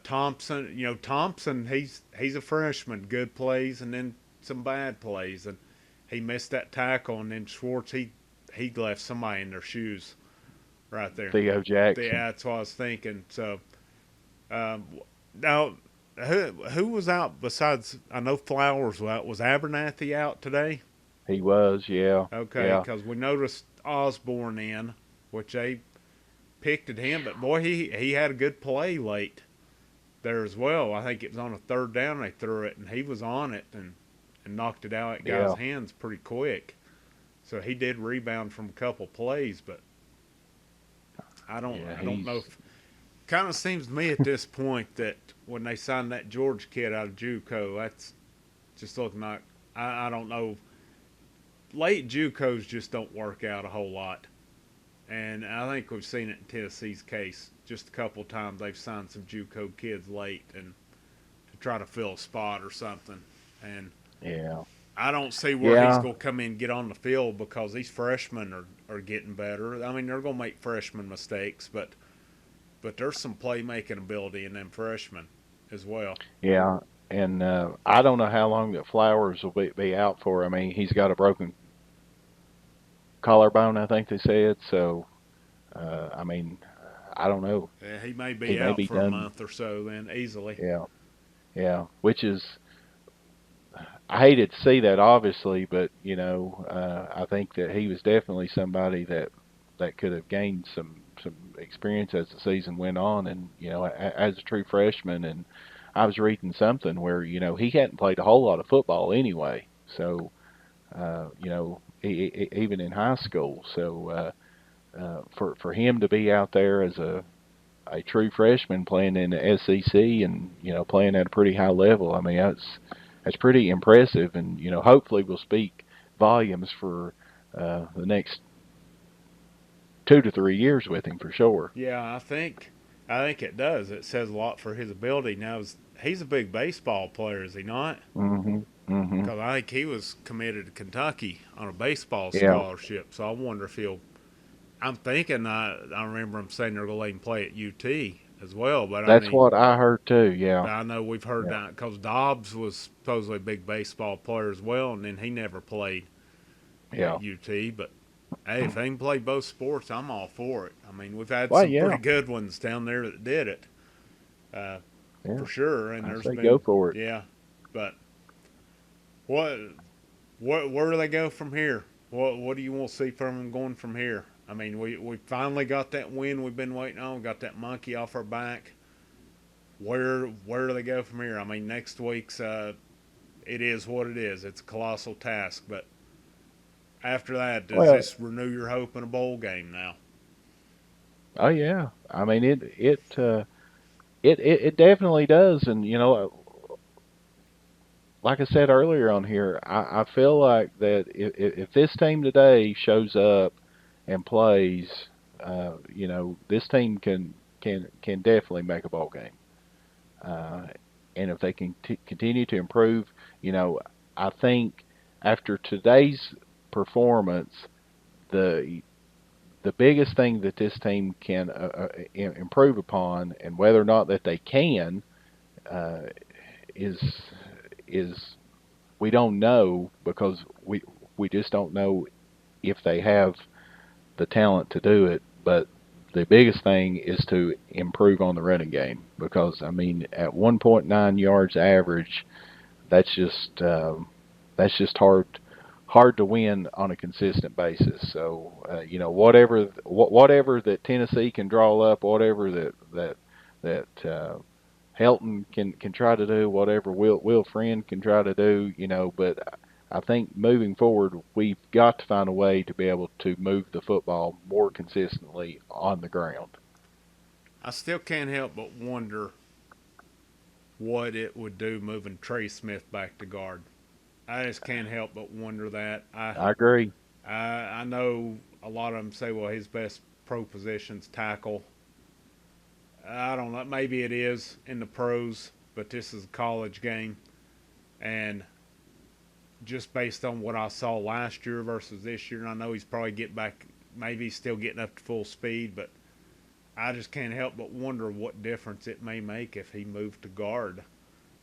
Thompson, Thompson, he's a freshman, good plays and then some bad plays, and he missed that tackle, and then Schwartz he left somebody in their shoes right there. Theo Jackson. Yeah, that's what I was thinking. So um, now, who was out besides? I know Flowers was out. Was Abernathy out today? He was, yeah, Okay, yeah, because we noticed Osborne in, which they picked at him, but boy, he had a good play late there as well. I think it was on a third down they threw it, and he was on it and knocked it out at guys' yeah, hands pretty quick. So he did rebound from a couple plays, but yeah. I don't He's know if kind of seems to me at this point that when they signed that George kid out of JUCO, that's just looking like I don't know. Late JUCOs just don't work out a whole lot, and I think we've seen it in Tennessee's case. Just a couple times they've signed some JUCO kids late and to try to fill a spot or something, and yeah, I don't see where he's yeah, going to come in and get on the field because these freshmen are getting better. I mean, they're going to make freshman mistakes, but there's some playmaking ability in them freshmen as well. yeah. And I don't know how long that Flowers will be out for. I mean, he's got a broken collarbone, I think they said. So, I mean, I don't know. Yeah, he may He be may out be for a done. month or so then easily. Yeah, yeah. Which is, I hated to see that, obviously, but I think that he was definitely somebody that could have gained some experience as the season went on, and as a true freshman. And I was reading something where he hadn't played a whole lot of football anyway, so even in high school. So for him to be out there as a true freshman playing in the SEC and playing at a pretty high level, I mean that's pretty impressive, and hopefully will speak volumes for the next 2 to 3 years with him for sure. Yeah, I think it does. It says a lot for his ability. Now he's a big baseball player, is he not? Mhm. Mhm. Because I think he was committed to Kentucky on a baseball Yeah, scholarship. So I wonder if he'll. I'm thinking I remember him saying they're going to let him play at UT as well. But I that's mean, what I heard too. Yeah. I know we've heard Yeah. that because Dobbs was supposedly a big baseball player as well, and then he never played at Yeah. UT. But hey, if they can play both sports, I'm all for it. I mean, we've had Well, some yeah. pretty good ones down there that did it, uh, Yeah. for sure. And I there's say go been, for it. yeah. But what, where do they go from here? What do you want to see from them going from here? I mean, we finally got that win we've been waiting on. Got that monkey off our back. Where do they go from here? I mean, next week's it is what it is. It's a colossal task, but after that, does Well, this renew your hope in a bowl game now? oh yeah. I mean it definitely does, and like I said earlier on here, I feel like that if this team today shows up and plays, this team can definitely make a ball game. Uh, and if they can continue to improve, you know, I think after today's performance, the the biggest thing that this team can improve upon, and whether or not that they can, uh, is is we don't know, because we just don't know if they have the talent to do it. But the biggest thing is to improve on the running game, because I mean at 1.9 yards average, that's just hard to win on a consistent basis. So whatever that Tennessee can draw up, whatever that Helton can try to do, whatever Will Friend can try to do, but I think moving forward, we've got to find a way to be able to move the football more consistently on the ground. I still can't help but wonder what it would do moving Trey Smith back to guard. I just can't help but wonder that. I agree. I know a lot of them say, well, his best pro position's tackle. I don't know. Maybe it is in the pros, but this is a college game, and just based on what I saw last year versus this year, and I know he's probably get back. Maybe he's still getting up to full speed, but I just can't help but wonder what difference it may make if he moved to guard.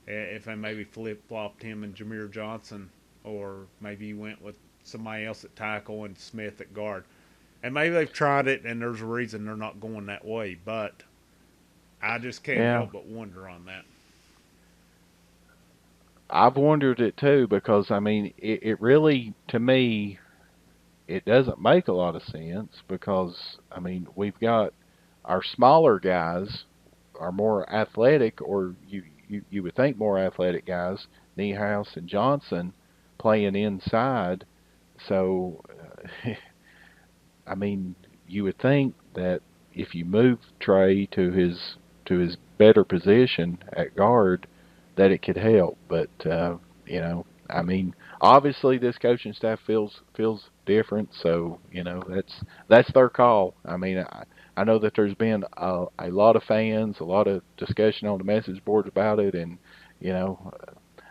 If they maybe flip flopped him and Jameer Johnson, or maybe he went with somebody else at tackle and Smith at guard. And maybe they've tried it and there's a reason they're not going that way. But I just can't Yeah, help but wonder on that. I've wondered it too, because I mean, it really, to me, it doesn't make a lot of sense, because I mean, we've got our smaller guys are more athletic, or you would think more athletic guys, Niehaus and Johnson, playing inside. So, I mean, you would think that if you move Trey to his better position at guard, that it could help. But I mean, obviously this coaching staff feels different. So that's their call. I mean, I know that there's been a lot of fans, a lot of discussion on the message boards about it, and you know,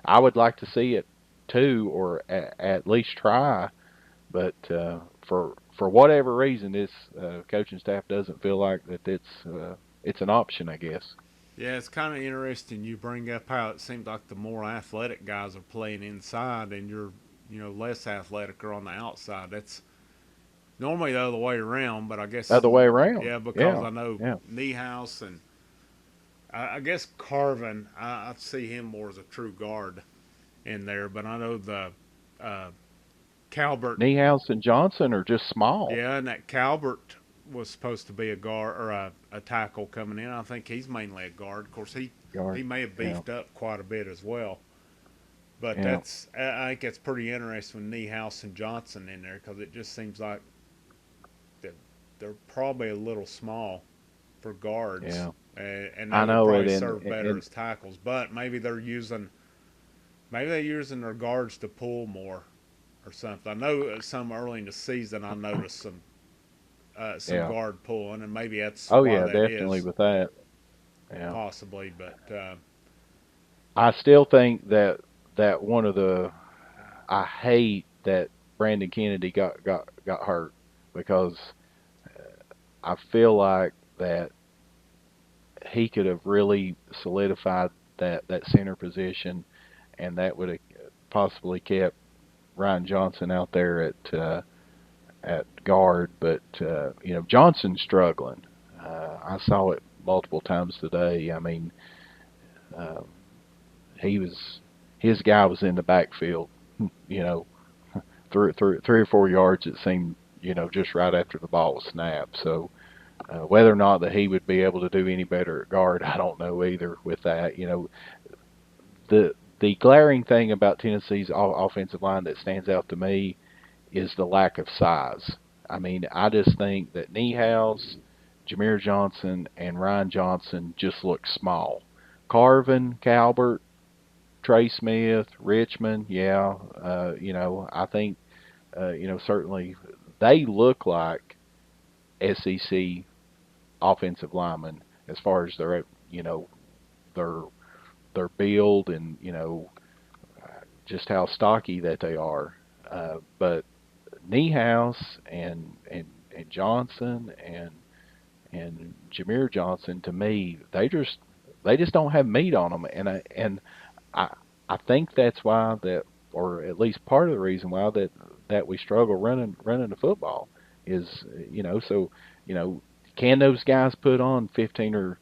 I would like to see it too, or at least try. But for whatever reason, this coaching staff doesn't feel like that it's an option, I guess. Yeah, it's kind of interesting you bring up how it seems like the more athletic guys are playing inside and you're less athletic or on the outside. Normally the other way around, but I guess Other way around. yeah, because Yeah, I know yeah, Niehaus and I guess Carvin. I see him more as a true guard in there, but I know the uh, Calvert. Niehaus and Johnson are just small. Yeah, and that Calvert was supposed to be a guard or a tackle coming in. I think he's mainly a guard. Of course, he Guard. may have Yeah, beefed up quite a bit as well. But yeah, I think it's pretty interesting with Niehaus and Johnson in there because it just seems like they're, they're probably a little small for guards, yeah. and they I would know it, probably and serve better and as tackles. But maybe they're using their guards to pull more or something. I know some early in the season I noticed some yeah. guard pulling, and maybe that's Oh why yeah, that definitely is with that. Yeah. possibly. But I still think that one of the I hate that Brandon Kennedy got hurt because I feel like that he could have really solidified that center position, and that would have possibly kept Ryan Johnson out there at guard. But Johnson's struggling. I saw it multiple times today. I mean, uh, he was his guy was in the backfield. You know, three or 4 yards it seemed. Just right after the ball was snapped. So whether or not that he would be able to do any better at guard, I don't know either. With that, the glaring thing about Tennessee's offensive line that stands out to me is the lack of size. I mean, I just think that Niehaus, Jameer Johnson, and Ryan Johnson just look small. Carvin, Calbert, Trey Smith, Richmond, yeah, I think, certainly they look like SEC offensive linemen as far as their their build and just how stocky that they are. But Niehaus and Johnson and Jameer Johnson, to me, they just don't have meat on them, I I think that's why that, or at least part of the reason why that we struggle running the football is so you know can those guys put on 15 or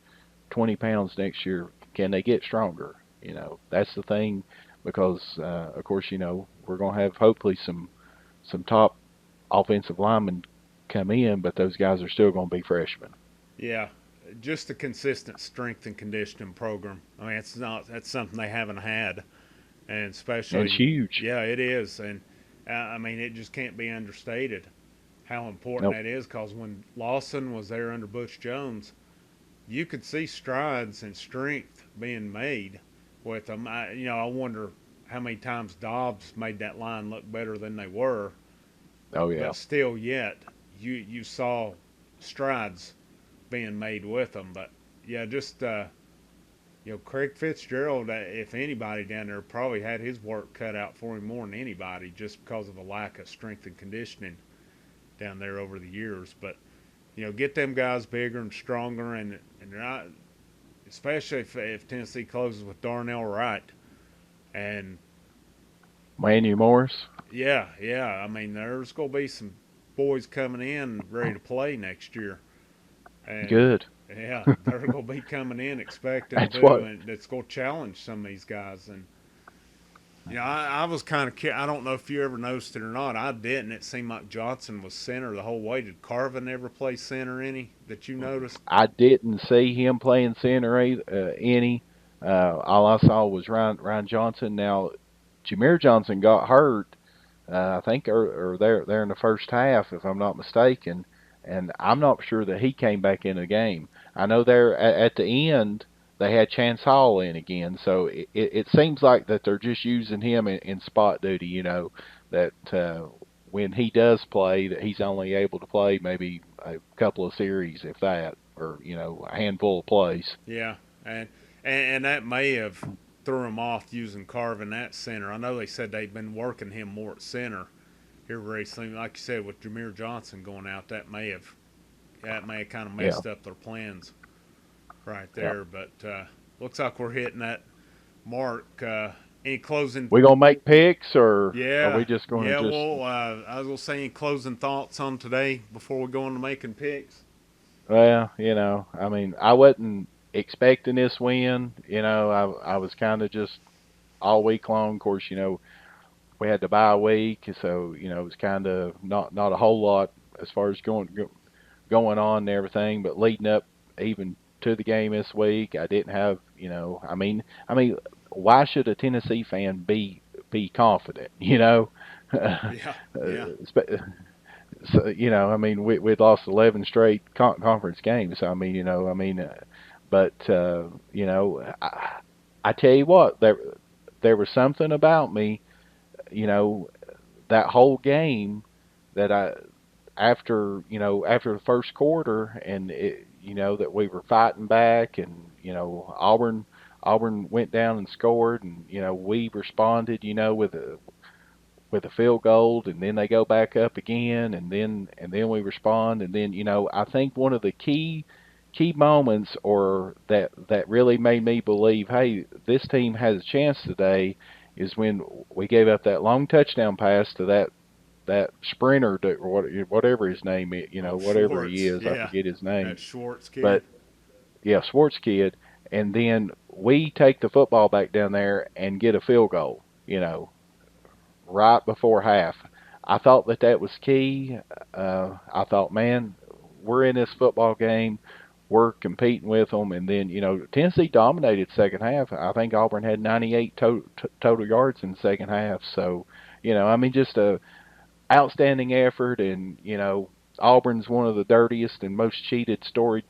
20 pounds next year? Can they get stronger? That's the thing because of course we're gonna have hopefully some top offensive linemen come in, but those guys are still gonna be freshmen. yeah, just a consistent strength and conditioning program. I mean, that's something they haven't had, and And it's especially huge. yeah, it is, and I mean it just can't be understated how important Nope. that is. Because when Lawson was there under Butch Jones, you could see strides and strength being made with them. I wonder how many times Dobbs made that line look better than they were, Oh yeah. but still, yet you saw strides being made with them. But yeah, just Craig Fitzgerald, if anybody down there, probably had his work cut out for him more than anybody, just because of the lack of strength and conditioning down there over the years. But get them guys bigger and stronger, and they're not, especially if Tennessee closes with Darnell Wright. And Manu Morris. yeah, yeah, I mean there's gonna be some boys coming in ready to play next year, and Good. yeah, they're gonna be coming in expecting That's to, what and it's gonna challenge some of these guys. And I was kind of, I don't know if you ever noticed it or not. I didn't. It seemed like Johnson was center the whole way. Did Carvin ever play center any that you noticed? I didn't see him playing center any. All I saw was Ryan Johnson. Now, Jameer Johnson got hurt. I think or there in the first half, if I'm not mistaken, and I'm not sure that he came back in the game. I know there at the end they had Chance Hall in again, so it seems like that they're just using him in spot duty. That when he does play, that he's only able to play maybe a couple of series, if that, or a handful of plays. Yeah, and and that may have threw him off using Carvin at center. I know they said they've been working him more at center here recently. Like you said, with Jameer Johnson going out, that may have kind of Yeah, messed up their plans right yeah, there. But looks like we're hitting that mark any closing? We gonna make picks, or are Yeah, we just gonna yeah. just? Well, I was gonna say any closing thoughts on today before we go on to making picks. Well, I mean, I wasn't expecting this win. I was kind of just all week long. Of course, we had to buy a week, so it was kind of not a whole lot as far as going on and everything. But leading up even to the game this week, I didn't have, I mean, why should a Tennessee fan be confident? Yeah, yeah. So, I mean, we'd lost 11 straight conference games. I mean, but I tell you what, there was something about me, you know, that whole game that after the first quarter, and that we were fighting back, and Auburn went down and scored, and we responded, with a field goal, and then they go back up again, and then we respond, and then I think one of the key moments, or that really made me believe, hey, this team has a chance today, is when we gave up that long touchdown pass to that sprinter, or whatever his name is, Oh, whatever he Schwartz. is, I Yeah, forget his that name, Schwartz kid. but yeah, Schwartz kid, and then we take the football back down there and get a field goal, right before half. I thought that was key. I thought, man, we're in this football game. We're competing with them, and then Tennessee dominated second half. I think Auburn had 98 total yards in the second half. So, I mean, just a outstanding effort, and Auburn's one of the dirtiest and most cheated storied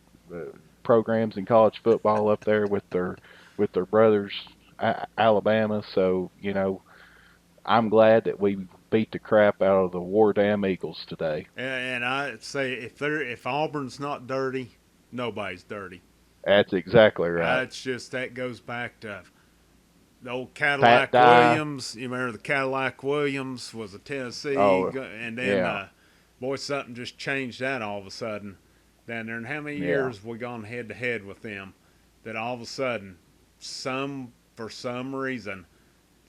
programs in college football up there with their brothers Alabama. So I'm glad that we beat the crap out of the War Damn Eagles today. And I say if Auburn's not dirty, nobody's dirty. That's exactly right. It's just that goes back to the old Pat Cadillac Dye. Williams. You remember the Cadillac Williams was a Tennessee, Oh, and then yeah, boy, something just changed that all of a sudden down there. And how many yeah, years we gone head to head with them? That all of a sudden, for some reason,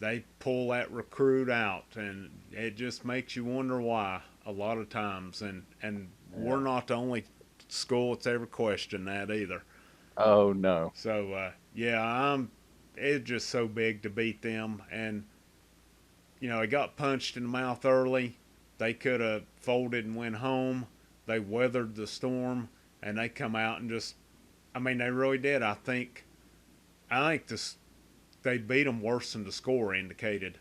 they pull that recruit out, and it just makes you wonder why a lot of times. And we're yeah. not the only school that's ever questioned that either. Oh no. So yeah, it's just so big to beat them, and they got punched in the mouth early. They could have folded and went home. They weathered the storm, and they come out and just, I mean, they really did. I think this they beat them worse than the score indicated,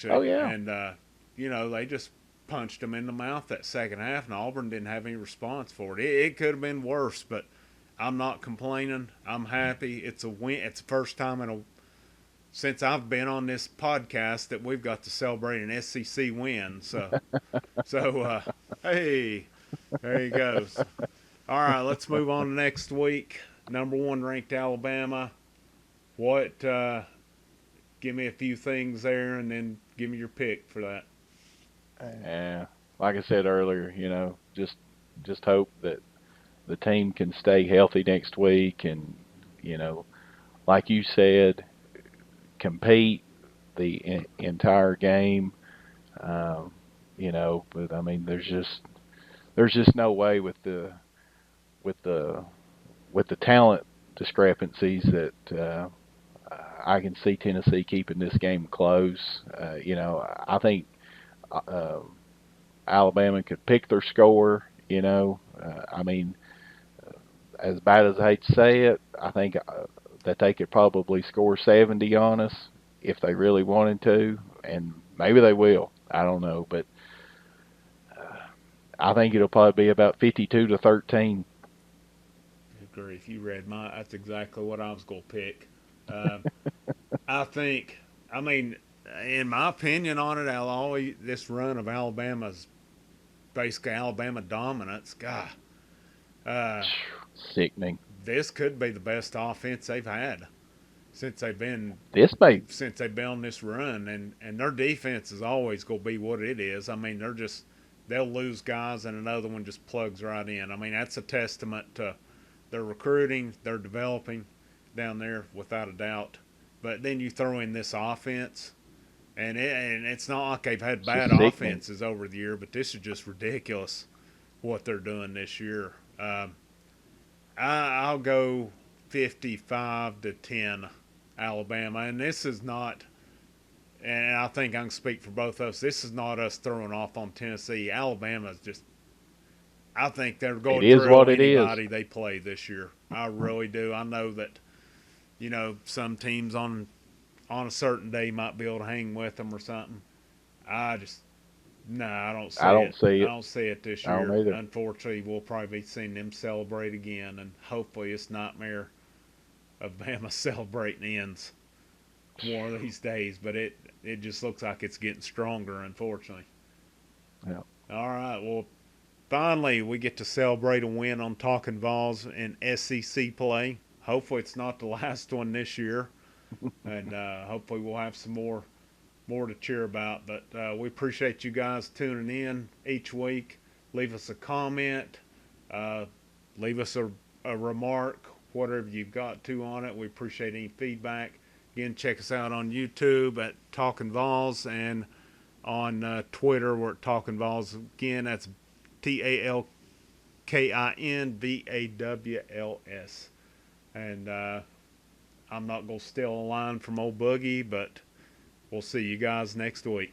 Oh actually, yeah. and they just punched them in the mouth that second half, and Auburn didn't have any response for it. It could have been worse, but I'm not complaining. I'm happy. It's a win. It's the first time since I've been on this podcast that we've got to celebrate an SEC win. So hey, there you go. All right, let's move on to next week. Number one ranked Alabama. What? Give me a few things there, and then give me your pick for that. Yeah. Like I said earlier, just hope that the team can stay healthy next week, and like you said, compete the entire game. Um, but I mean, there's just no way with the with the talent discrepancies that I can see Tennessee keeping this game close. I think uh, Alabama could pick their score. I mean, as bad as I hate to say it, I think that they could probably score 70 on us if they really wanted to, and maybe they will. I don't know, but I think it'll probably be about 52-13. Agree. If you read that's exactly what I was gonna pick. Uh, I think. I mean, in my opinion on it, I'll always this run of Alabama's basically Alabama dominance. God, uh, Sickening. this could be the best offense they've had since they've been This may, on this run, and their defense is always gonna be what it is. I mean, they'll lose guys, and another one just plugs right in. I mean, that's a testament to their recruiting, their developing down there without a doubt. But then you throw in this offense, and it's not like they've had It's bad just sickening. offenses over the year, but this is just ridiculous what they're doing this year. I'll go 55-10 Alabama, and this is not. And I think I can speak for both of us. This is not us throwing off on Tennessee. Alabama's just. I think they're It going to is drill what it is. anybody they play this year. I really do. I know that some teams on a certain day might be able to hang with them or something. I just no, I don't see I don't it. see I it. don't see it this I don't year. either. Unfortunately, we'll probably be seeing them celebrate again, and hopefully, this nightmare of Bama celebrating ends one of these days. But it just looks like it's getting stronger, unfortunately. Yeah. All right, well, finally we get to celebrate a win on Talkin Vols in SEC play. Hopefully, it's not the last one this year, and hopefully, we'll have some more to cheer about. But we appreciate you guys tuning in each week. Leave us a comment. Uh, Leave us a remark, whatever you've got to on it. We appreciate any feedback. Again, check us out on YouTube at Talkin Vols, and on Twitter we're at Talkin Vols. Again, that's TalkinVAWLS. And I'm not going to steal a line from old Boogie, but we'll see you guys next week.